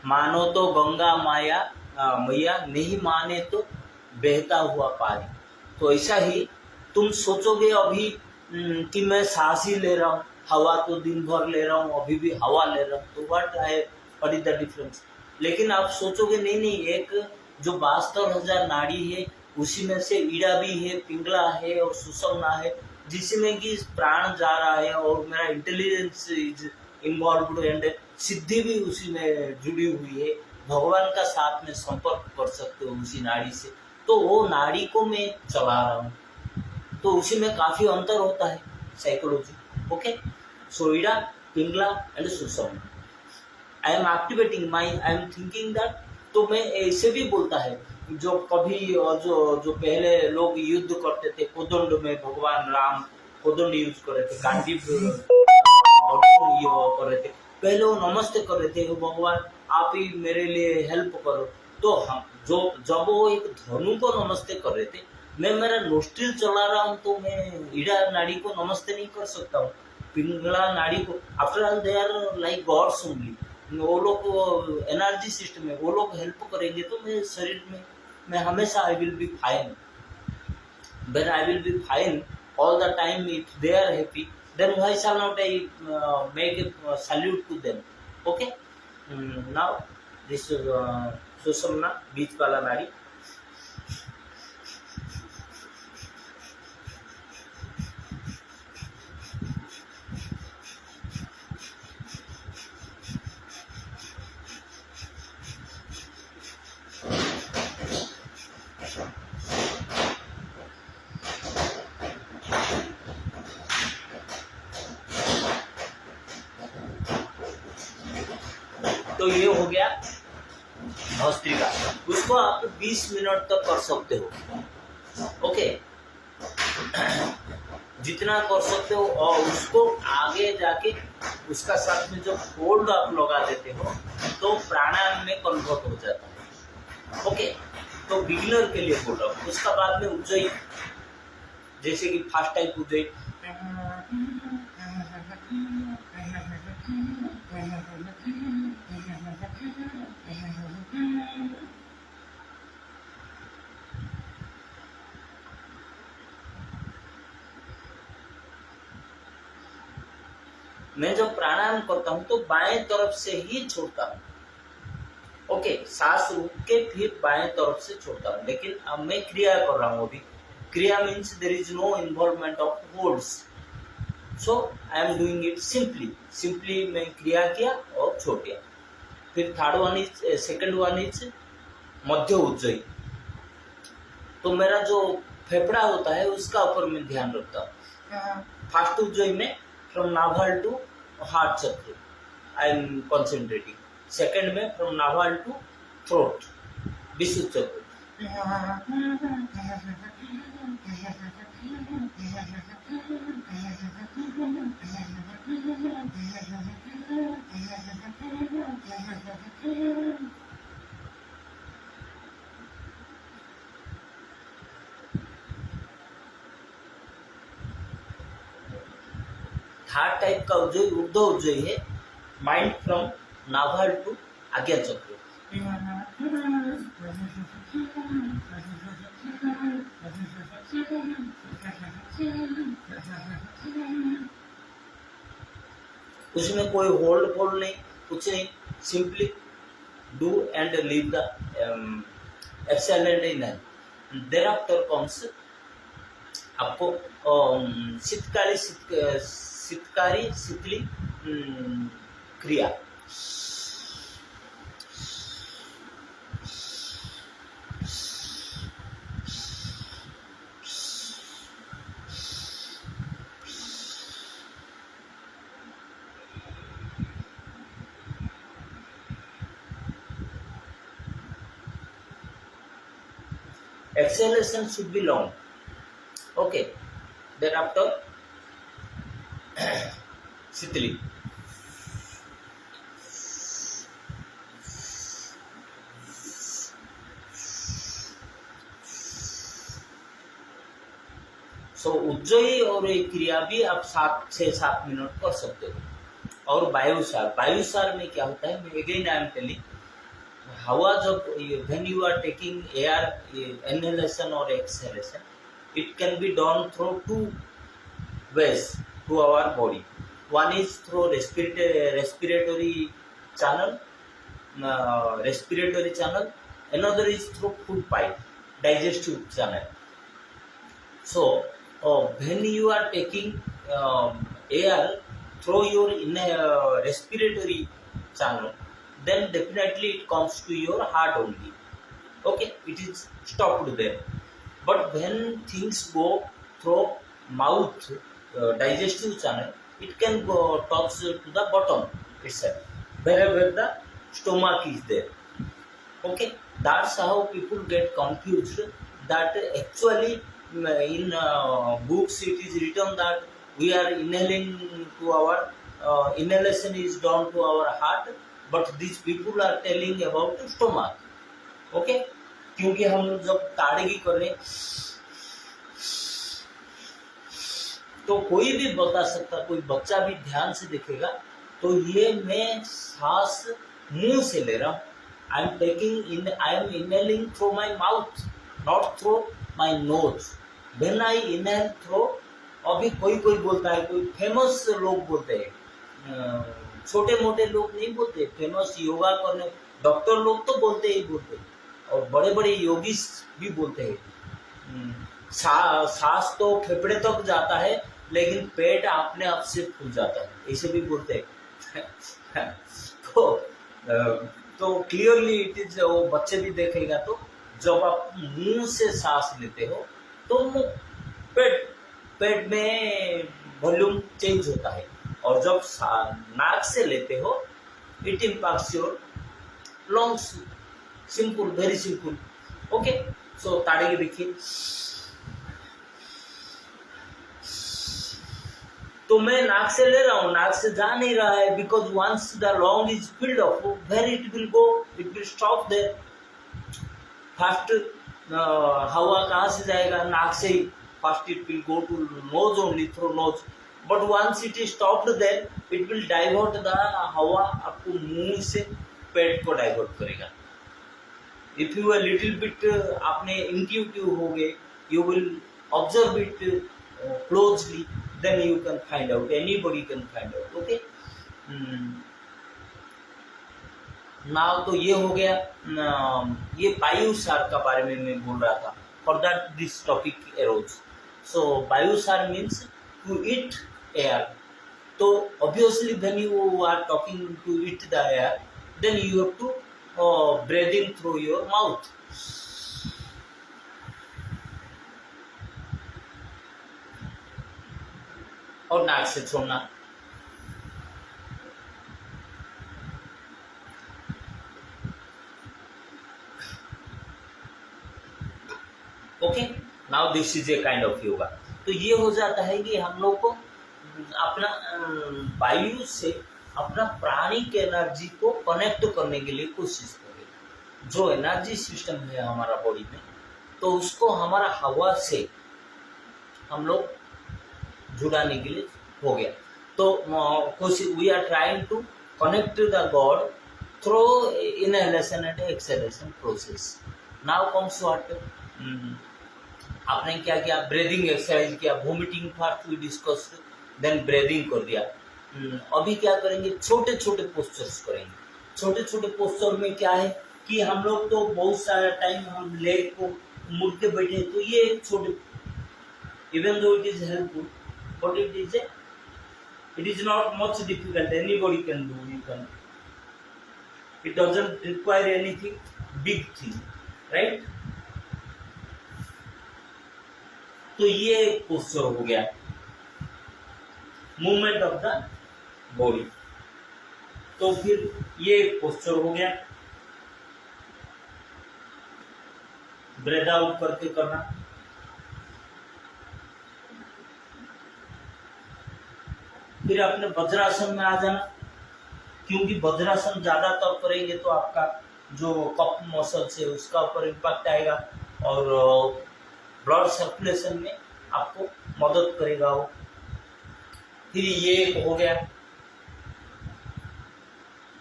मानो तो गंगा माया मैया, नहीं माने तो बहता हुआ पानी. तो ऐसा ही तुम सोचोगे अभी कि मैं सांस ही ले रहा हूँ, हवा तो दिन भर ले रहा हूँ, अभी भी हवा ले रहा हूँ, तो व्हाट इज द डिफरेंस. लेकिन आप सोचोगे नहीं, एक जो 72,000 नाड़ी है उसी में से ईड़ा भी है, पिंगला है और सुषुम्ना है, जिसमें कि प्राण जा रहा है और मेरा इंटेलिजेंस इज इन्वॉल्व एंड सिद्धि भी उसी में जुड़ी हुई है. भगवान का साथ में संपर्क कर सकते हो उसी नाड़ी से. तो वो नाड़ी को मैं चला रहा हूँ, तो उसी में काफी अंतर होता है psychology. Okay, so Ida, Pingala and Sushumna. I am activating my, I am thinking that. तो मैं ऐसे भी बोलता है, जो कभी और जो पहले लोग युद्ध करते थे, कोदंड में भगवान राम कोदंड यूज कर रहे थे, गांडीव कर रहे थे, पहले वो नमस्ते कर रहे थे, भगवान आप ही मेरे लिए हेल्प करो। तो हम जो जब वो एक धनु को नमस्ते कर रहे थे, मैं मेरा नोस्ट्रिल चला रहा हूँ तो मैं ईड़ा नाड़ी को नमस्ते नहीं कर सकता हूँ, पिंगला नाड़ी को। After all they are like gods only, वो लोग एनर्जी सिस्टम है, वो लोग हेल्प करेंगे तो मेरे शरीर में मैं हमेशा I will be fine. When I will be fine all the time, if they are happy, then why shall not I make a salute to them? Okay. Now this Susamna, बीच वाला नाड़ी। तो ये हो गया भस्त्रिका। उसको आप 20 मिनट तक कर सकते हो। ओके, जितना कर सकते हो, और उसको आगे जाके उसका साथ में जब होल्ड आप लगा देते हो तो प्राणायाम में कन्वर्ट हो जाता है। ओके, तो बिगिनर के लिए बोल रहा हूँ। उसका बाद में उज्जयी, जैसे कि फास्ट टाइप उज्जयी, मैं जब प्राणायाम करता हूं तो बाएं तरफ से ही छोड़ता हूं। ओके, सांस रुक के फिर बाएं तरफ से छोड़ता हूं, लेकिन अब मैं क्रिया कर रहा हूं। अभी kriya means there is no involvement of holds, so I am doing it simply मैं क्रिया किया और छोड़ दिया। फिर third one is, second one is मध्य उज्जयी। तो मेरा जो फेफड़ा होता है उसका ऊपर में ध्यान रखता हूँ। फर्स्ट उज्जयी में फ्रॉम नाभल टू हार्ट चक्र आई एम कॉन्सेंट्रेटिंग। सेकंड में फ्रॉम नाभल टू थ्रोट, विशुद्ध चक्र। थर्ड टाइप का उज्जयी ऊर्ध्व उज्जयी है, माइंड फ्रॉम नाभल टू आज्ञा चक्र। उसमें कोई होल्ड फोल्ड नहीं, कुछ नहीं, simply do and leave the exhale and inhale. Thereafter comes आपको शीतकारी शीतली क्रिया। Exhalation should be long. Okay, thereafter शीतली। सो उज्जयी और ये क्रिया भी आप 6-7 मिनट कर सकते हो। और वायुसार में क्या होता है, मैं अगेन आई एम टेलिंग, हवा जब when you are taking air inhalation और exhalation, it can be done through two ways to our body. One is through respiratory channel, another is through food pipe, digestive channel. So when you are taking air through your respiratory channel, then definitely it comes to your heart only. Okay, it is stopped there. But when things go through mouth, digestive channel, it can go touch to the bottom itself, wherever the stomach is there. Okay, that's how people get confused, that actually in books it is written that we are inhaling to our inhalation is done to our heart, but these people are telling about stomach. Okay, क्योंकि हम लोग जब ताड़गी कर रहे तो कोई भी बता सकता, कोई बच्चा भी ध्यान से देखेगा तो ये मैं सांस मुंह से ले रहा हूँ. I M inhaling through my mouth, not through my nose. When I inhale through, अभी कोई कोई बोलता है, कोई फेमस लोग बोलते हैं, छोटे मोटे लोग नहीं बोलते, फेमस योगा करने डॉक्टर लोग तो बोलते ही बोलते, और बड़े बड़े योगी भी बोलते हैं. सांस तो फेफड़े तक जाता है लेकिन पेट अपने आप से फूल जाता है, ऐसे भी बोलते हैं. तो क्लियरली इट इज, वो बच्चे भी देखेगा तो जब आप मुंह से सांस लेते हो तो पेट में वॉल्यूम चेंज होता है, और जब नाक से लेते हो it impacts your lungs. Simple, very simple. Okay, so Tadagi देखिए. तो मैं नाक से ले रहा हूँ, नाक से जा नहीं रहा है, because once the lung is filled up, where it will go, it will stop there. First हवा कहाँ से जाएगा? नाक से ही. First it will go to nose only, through nose, but once it is stopped there it will divert the हवा, आपको मुंह से पेट को डाइवर्ट करेगा. If you are little bit आपने इंट्यूटिव हो गए, you will observe it closely, then you can find out, anybody can find out. Okay, now तो ये हो गया. ये वायुसार का बारे में मैं बोल रहा था. For that this topic arose. So वायुसार means to eat air. तो obviously when you are talking to eat the air, then you have to breathe in through your mouth. और नाक से छोड़ना. Okay, now this is a kind of yoga. तो ये हो जाता है कि हम लोग को अपना वायु से अपना प्राणिक एनर्जी को कनेक्ट करने के लिए कोशिश करें. जो एनर्जी सिस्टम है हमारा बॉडी में, तो उसको हमारा हवा से हम लोग जुड़ाने के लिए हो गया. तो we are trying to connect the god through inhalation and exhalation process. Now comes what, आपने क्या किया? ब्रीदिंग एक्सरसाइज किया. Vomiting first we discuss, then breathing कर दिया. अभी क्या करेंगे? छोटे छोटे पोस्चर्स करेंगे. छोटे छोटे पोस्चर में क्या है कि हम लोग तो बहुत सारा टाइम हम लेग को मुड़ के बैठे, तो ये एक छोटे, even though it is helpful, but it is not much difficult, anybody can do. You can, it doesn't require anything big thing, right? तो ये पोस्चर हो गया, मूवमेंट ऑफ द बॉडी. तो फिर ये पोस्चर हो गया, ब्रेथ आउट करके करना. फिर अपने वज्रासन में आ जाना, क्योंकि वज्रासन ज्यादातर करेंगे तो आपका जो कप मसल्स है उसका ऊपर इम्पैक्ट आएगा और ब्लड सर्कुलेशन में आपको मदद करेगा वो. फिर ये एक हो गया,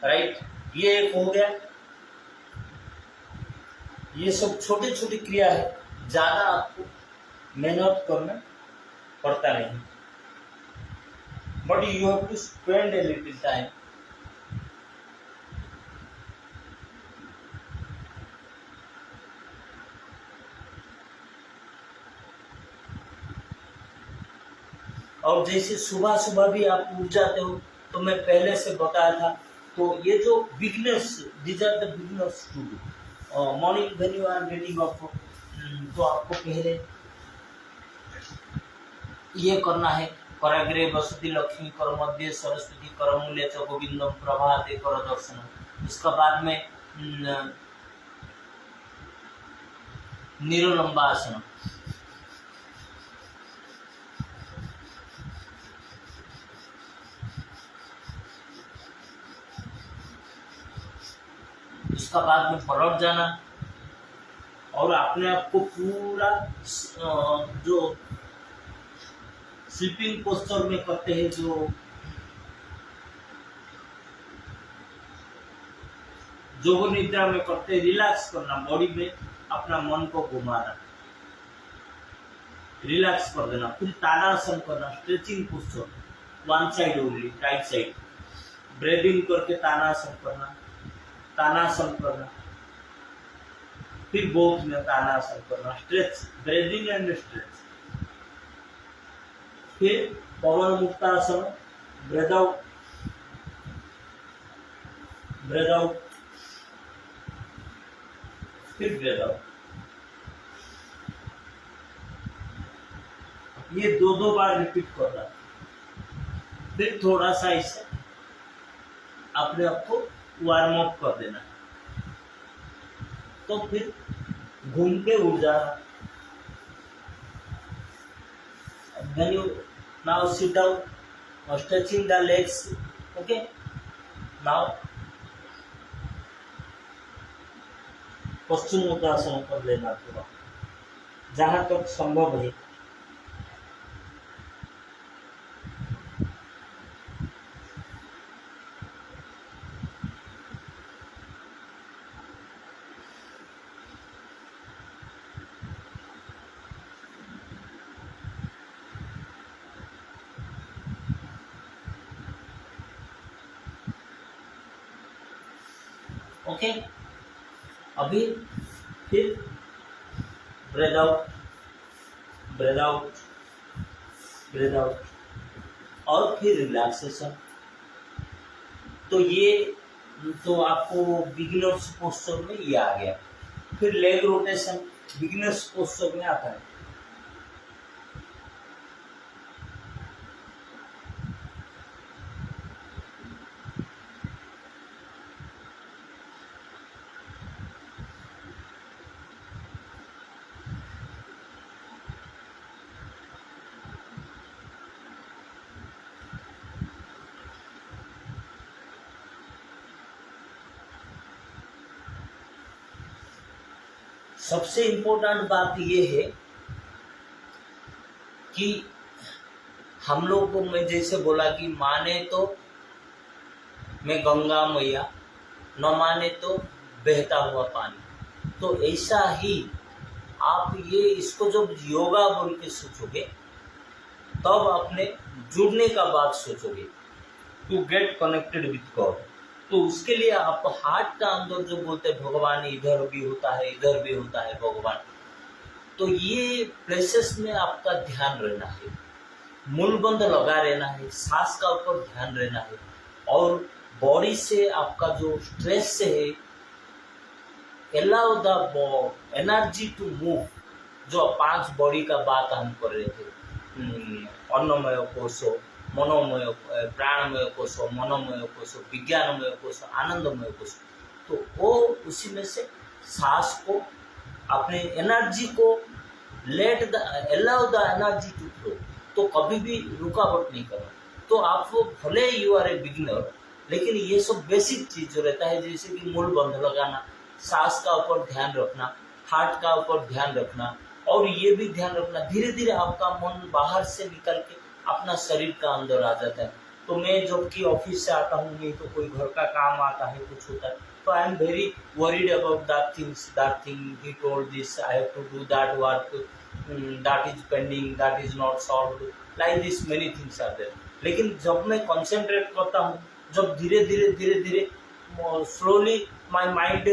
राइट, ये एक हो गया. ये सब छोटी छोटी क्रिया है, ज्यादा आपको मेहनत करना पड़ता नहीं, but you have to spend a little time. और जैसे सुबह सुबह भी आप उठ जाते हो, तो मैं पहले से बताया था, तो ये जो beginners, these are the beginners to do. Morning when you are getting up, तो आपको पहले ये करना है. कराग्रे वसति लक्ष्मी कर मध्य सरस्वती कर मूल्य च गोविंदम प्रभाते कर दर्शन. इसका बाद में निरोलंबासन. उसका बाद में पलट जाना और अपने आप को पूरा जो स्लीपिंग पोस्चर में करते हैं, जो जोग निद्रा में करते हैं, रिलैक्स करना, बॉडी में अपना मन को घुमाना, रिलैक्स कर देना। फिर ताड़ासन करना, stretching posture, one side only, right side, breathing करके ताड़ासन करना, ताड़ासन करना, फिर बोथ में ताड़ासन करना, स्ट्रेच, ब्रीदिंग एंड स्ट्रेच, फिर Pawan Muktasana, breathe out, breathe out, फिर ब्रेथ आउट। ये दो बार रिपीट करना। फिर थोड़ा सा इसे अपने आप को वार्म अप कर देना, तो फिर घूम के उड़ जाना। Then you now sit down or stretching the legs. Okay. Now पश्चिम मुद्रासन कर लेना थोड़ा, जहां तक संभव है। ओके, अभी फिर breath out, breathe out, breathe out, और फिर रिलैक्सेशन। तो ये तो आपको बिगिनर्स पोस्चर में ये आ गया। फिर लेग रोटेशन बिगिनर्स पोस्चर में आता है। सबसे इम्पोर्टेंट बात ये है कि हम लोग को, मैं जैसे बोला कि माने तो मैं गंगा मैया, न माने तो बहता हुआ पानी। तो ऐसा ही आप ये इसको जब योगा बोल के सोचोगे, तब अपने जुड़ने का बात सोचोगे, to get connected with God. तो उसके लिए आप हार्ट का अंदर जो बोलते हैं भगवान इधर भी होता है, इधर भी होता है भगवान, तो ये प्लेसेस में आपका ध्यान रहना है, मूलबंध लगा रहना है, सांस का ऊपर ध्यान रहना है, और बॉडी से आपका जो स्ट्रेस से है, allow the energy to move. जो 5 बॉडी का बात हम कर रहे थे, अन्नमय कोशो, मनोमय, प्राणमय कोश, मनोमय कोश, विज्ञानमय कोश, आनंदमय कोश, तो वो उसी में से सांस को, अपने एनर्जी को let the allow the energy to flow. तो कभी भी रुकावट नहीं करना। तो आप वो भले यू आर ए बिगिनर, लेकिन ये सब बेसिक चीज जो रहता है, जैसे कि मूल बंध लगाना, सांस का ऊपर ध्यान रखना, हार्ट का ऊपर ध्यान रखना, और ये भी ध्यान रखना धीरे धीरे आपका मन बाहर से निकल के अपना शरीर का अंदर आ जाता है। तो मैं जब कि ऑफिस से आता हूँ, नहीं तो कोई घर का काम आता है, कुछ होता है, तो I am very worried about that thing he told this, I have to do that work, that is pending, that is not solved, like this many things are there. लेकिन जब मैं कंसंट्रेट करता हूँ, जब धीरे धीरे slowly my mind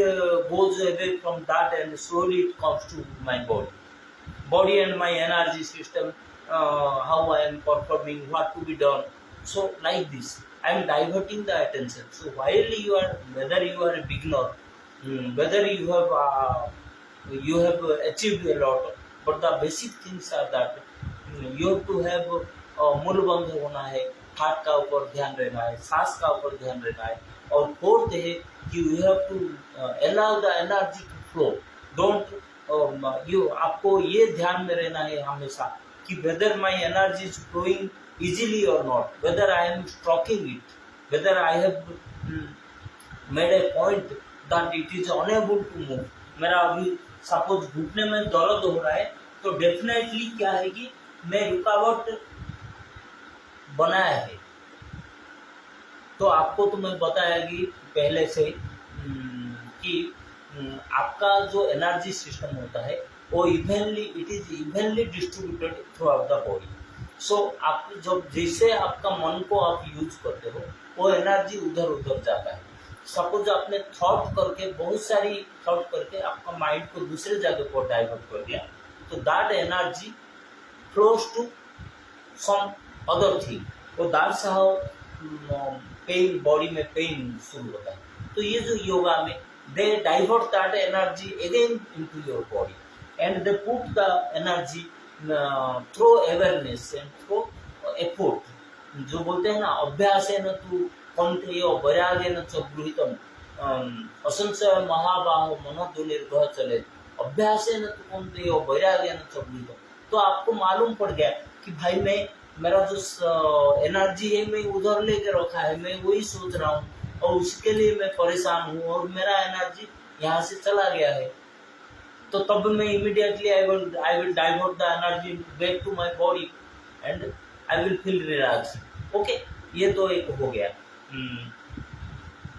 goes away from that, and slowly it comes to my body and my energy system, how I am performing, what to be done. So like this I am diverting the attention. So while you are, whether you are a beginner, whether you have achieved a lot, but the basic things are that you have to have मूलबंध होना है, heart का ऊपर ध्यान रहना है, सांस का ऊपर ध्यान रहना है, और फोर्थ है कि you have to allow the energy to flow. Don't you, आपको ये ध्यान में रहना है हमेशा कि whether my energy is flowing easily और not, whether I am stroking it, whether I have made a point that it is unable to move. मेरा अभी सपोज घुटने में दर्द हो रहा है तो डेफिनेटली क्या है कि मैं रुकावट बनाया है। तो आपको तो मैं बताया कि पहले से कि आपका जो एनर्जी सिस्टम होता है वो evenly distributed throughout the body. So आप जब जैसे आपका मन को आप यूज करते हो वो एनर्जी उधर उधर जाता है। सपोज आपने थॉट करके बहुत सारी थॉट करके आपका माइंड को दूसरे जगह पर डाइवर्ट कर दिया तो that energy flows to some other thing. तो दैट्स हाउ पेन, बॉडी में पेन शुरू होता है। तो ये जो योगा में they divert that energy again into your body and they put the energy through awareness and through effort। जो बोलते हैं ना अभ्यासेन तु कौन्तेय वैराग्येन च गृहीतम् असंशय महाबाहो मनोदुर्निग्रह चले अभ्यासेन तु कौन्तेय वैराग्येन च गृहीतम्। तो आपको मालूम पड़ गया कि भाई मैं मेरा जो एनर्जी है मैं उधर लेके रखा है, मैं वही सोच रहा हूँ और उसके लिए मैं परेशान हूँ और मेरा एनर्जी यहाँ से चला गया है। तो तब मैं immediately I will divert the energy back to my body and I will feel relax. Okay, ये तो एक हो गया।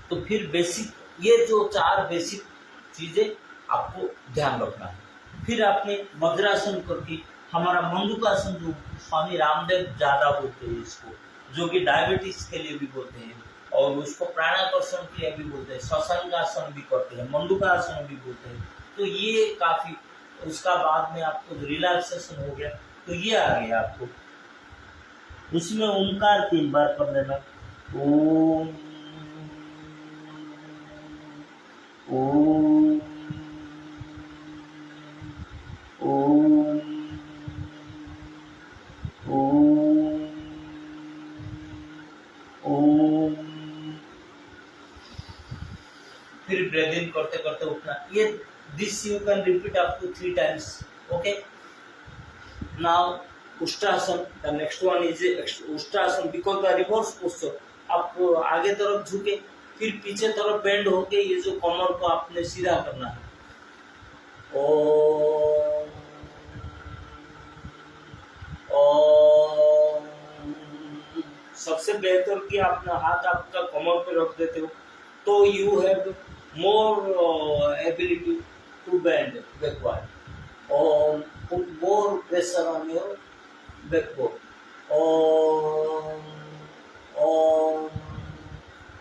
तो फिर बेसिक ये जो 4 बेसिक चीजें आपको ध्यान रखना है। फिर आपने वज्रासन करके हमारा मंडूकासन जो स्वामी रामदेव ज्यादा बोलते हैं इसको, जो कि डायबिटीज के लिए भी बोलते हैं और उसको प्राणाकर्षण के लिए भी बोलते हैं, शशांकासन भी करते हैं, मंडूकासन भी बोलते हैं। तो ये काफी, उसका बाद में आपको रिलैक्सेशन हो गया तो ये आ गया आपको। उसमें ओंकार 3 बार कर लेना, ओम ओम ओम ओम ओम। फिर ब्रेथ इन करते करते उठना। ये this you can repeat up to 3 times. Okay, now उष्ट्रासन, द नेक्स्ट वन इज उष्ट्रासन बिकॉज द रिवर्स पोस्चर। आप आगे तरफ झुके फिर पीछे तरफ बेंड होके ये जो कमर को आपने सीधा करना है। ओम ओम। सबसे बेहतर कि अपना हाथ आपका कमर पे रख देते हो तो you have more ability to bend backward. Put more pressure on your backbone.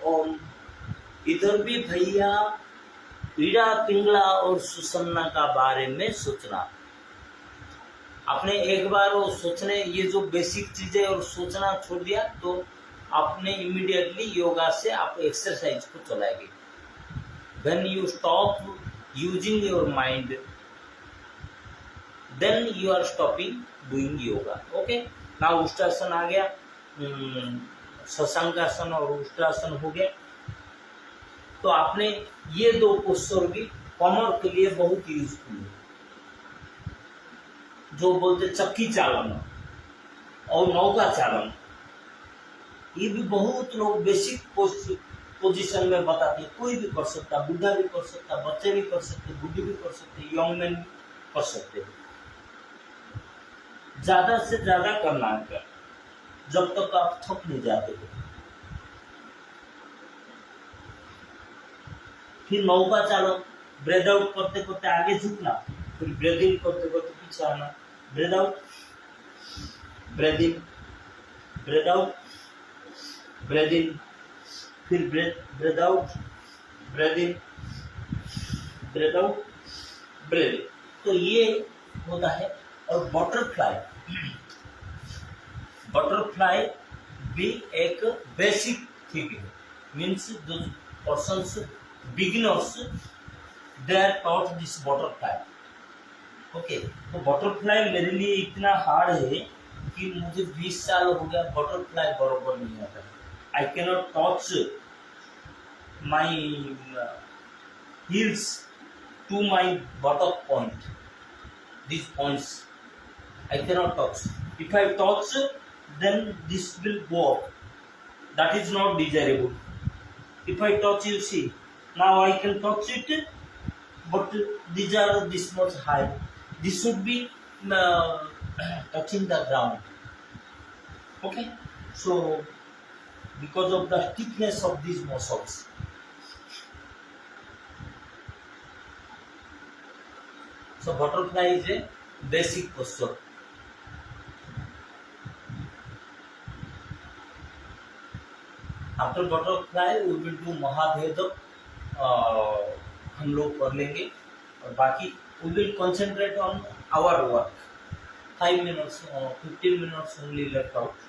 Om। इधर भी भैया पीड़ा पिंगला और सुसन्ना का बारे में सोचना। आपने एक बार वो सोचने, ये जो बेसिक चीजें और सोचना छोड़ दिया तो आपने इमीडिएटली योगा से आप एक्सरसाइज को चलाएंगे। When you stop using your mind, then you are stopping doing yoga. Okay, now Ushtrasana आ गया, शशांकासन और उष्ट्रासन हो गया। तो आपने ये 2 पोस्चर भी कमर के लिए बहुत यूजफुल है। जो बोलते चक्की चालन और नौका चालन, ये भी बहुत लोग बेसिक पोजीशन में बताते हैं। कोई भी कर सकता, बुढ़ा भी कर सकता, बच्चे भी कर सकते, बुढ़ी भी कर सकते, यंग मैन भी कर सकते। ज्यादा से ज्यादा करना है जब तक आप थक नहीं जाते हो। फिर नौका चालो, ब्रेथ आउट करते करते आगे झुकना, फिर ब्रेथ इन करते करते पीछे आना, breath out breath in, breath out breath in, फिर breath out breath in, breath out breath in. तो ये होता है। और बटरफ्लाई भी एक बेसिक थिंग है। मीन्स जो persons beginners they are taught this butterfly. Okay, तो बटरफ्लाई मेरे लिए इतना हार्ड है कि मुझे 20 साल हो गया बटरफ्लाई बराबर नहीं आता। I cannot touch my heels to my buttock point. These points I cannot touch. If I touch, then this will go up. That is not desirable. If I touch, you see, Now I can touch it, but these are this much high. This should be uh, touching the ground. Okay, so because of the thickness of these muscles. So butterfly is a basic posture. After butterfly we will do Mahabheda हम लोग कर लेंगे और बाकी we will concentrate on our work 5 minutes 15 minutes only left out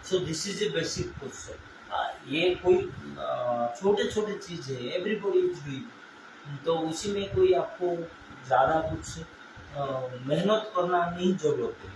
so this is a basic posture ये कोई छोटे छोटे चीज है एवरीबॉडी इज डूइंग तो उसी में कोई आपको ज़्यादा कुछ मेहनत करना नहीं जरूरत है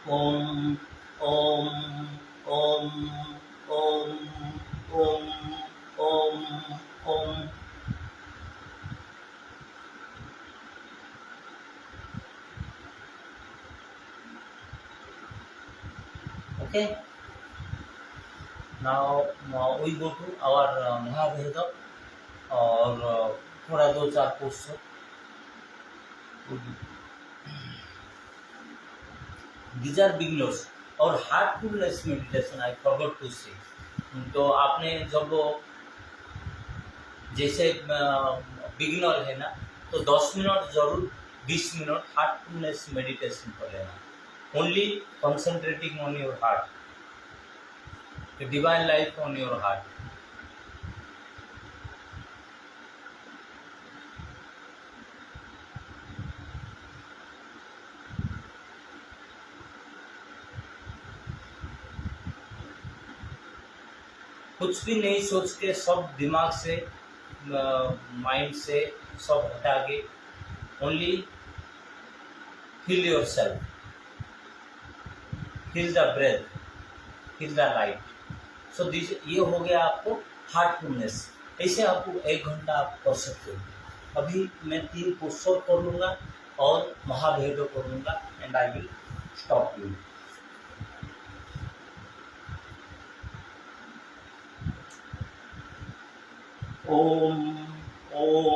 Om Om Om Om Om Om Om okay now we go to our Mahabheda और थोड़ा 2-4 पोस्टर these are beginners और Heartfulness meditation I forgot to say तो आपने जब जैसे बिगिनर है ना तो 10 मिनट जरूर 20 मिनट हार्टफुलनेस मेडिटेशन कर लेना only concentrating on your heart divine life on your heart कुछ भी नहीं सोच के सब दिमाग से माइंड से सब हटा के only feel yourself feel the breath feel the light so this ये हो गया आपको हार्टफुलनेस ऐसे आपको 1 घंटा आप कर सकते हो अभी मैं 3 पोस्टर कर लूँगा और महाभेद कर लूँगा and I will stop you ओम ओम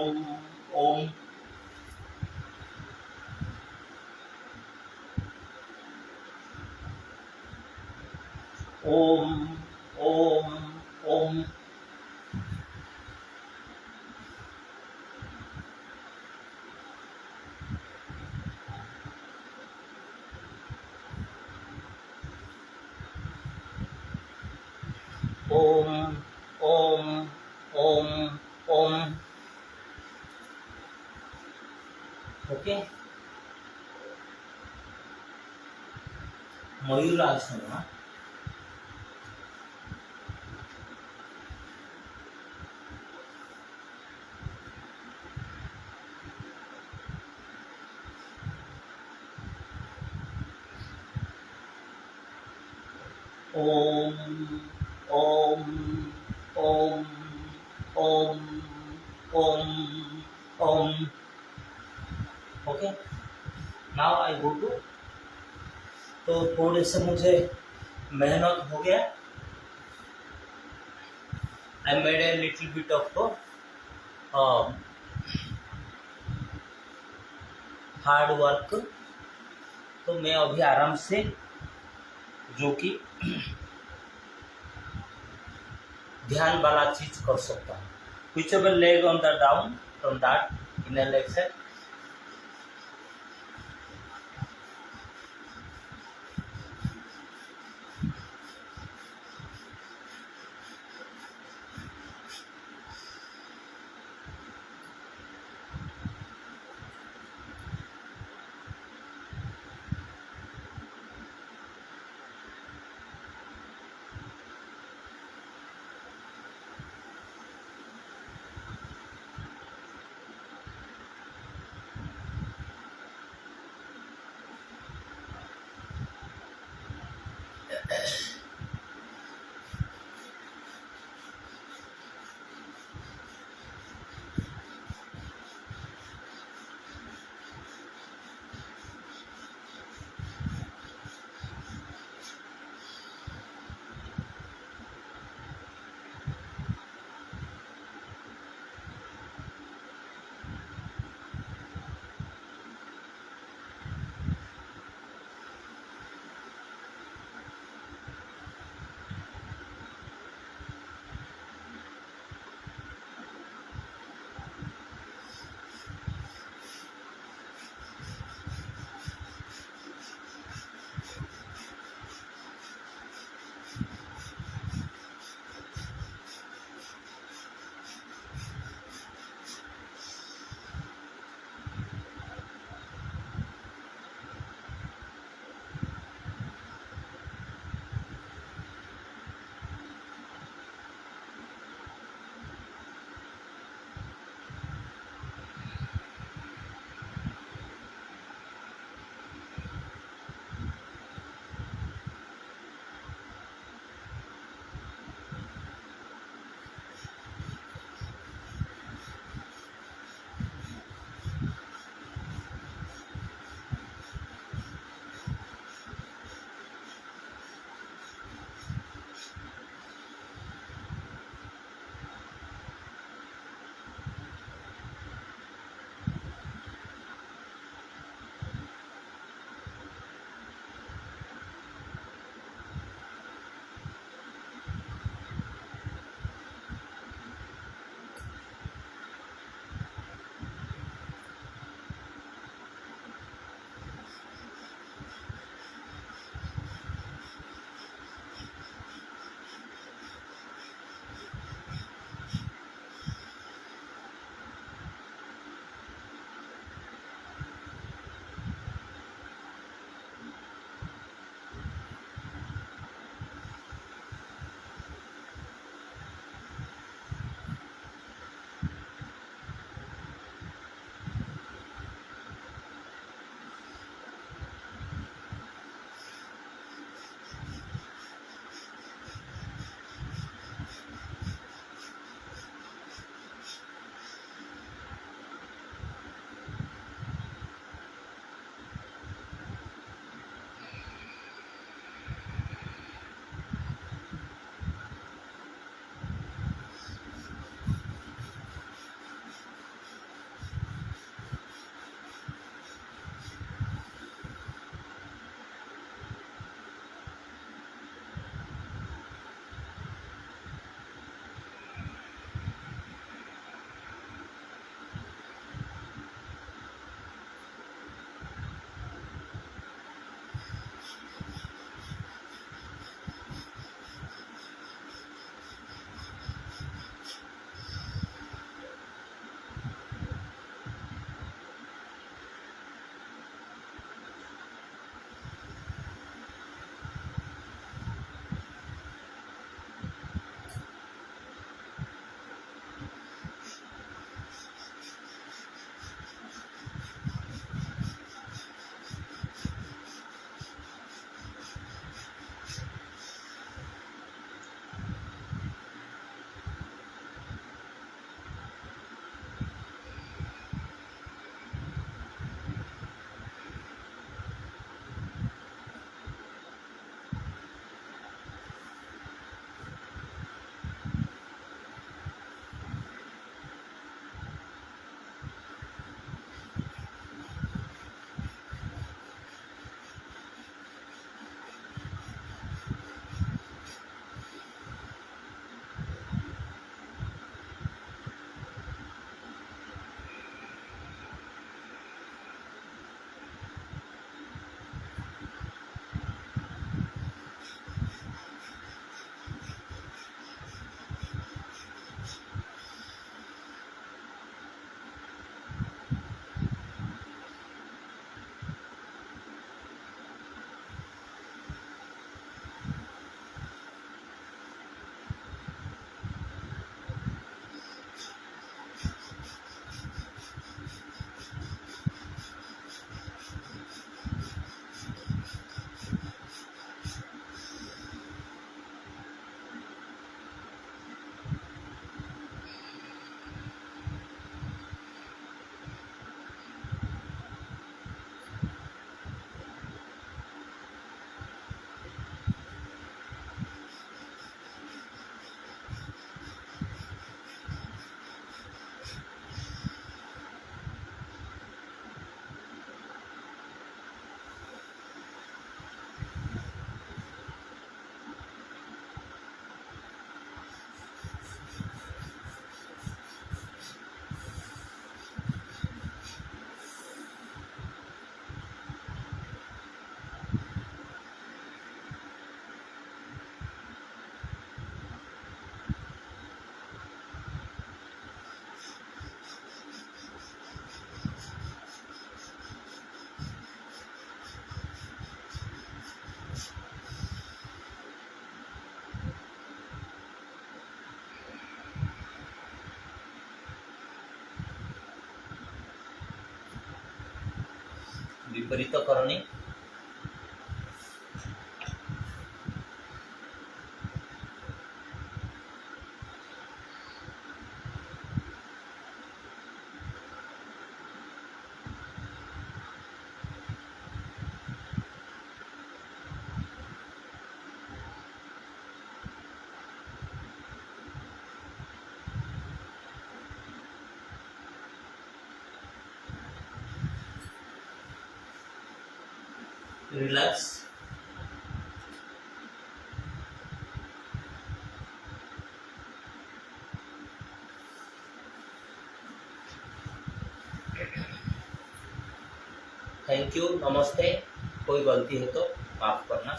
ओम ओम ओम ओम। ओके, मयूरासन। ओम Om Om Om Om Om. Okay, now I go to. तो थोड़े से मुझे मेहनत हो गया। I made a little bit of hard work. तो मैं अभी आराम से जो कि ध्यान वाला चीज कर सकता हूँ। Whichever leg on the down from that inner leg set. विपरीत करणी। रिलैक्स। थैंक यू, नमस्ते। कोई गलती है तो माफ करना।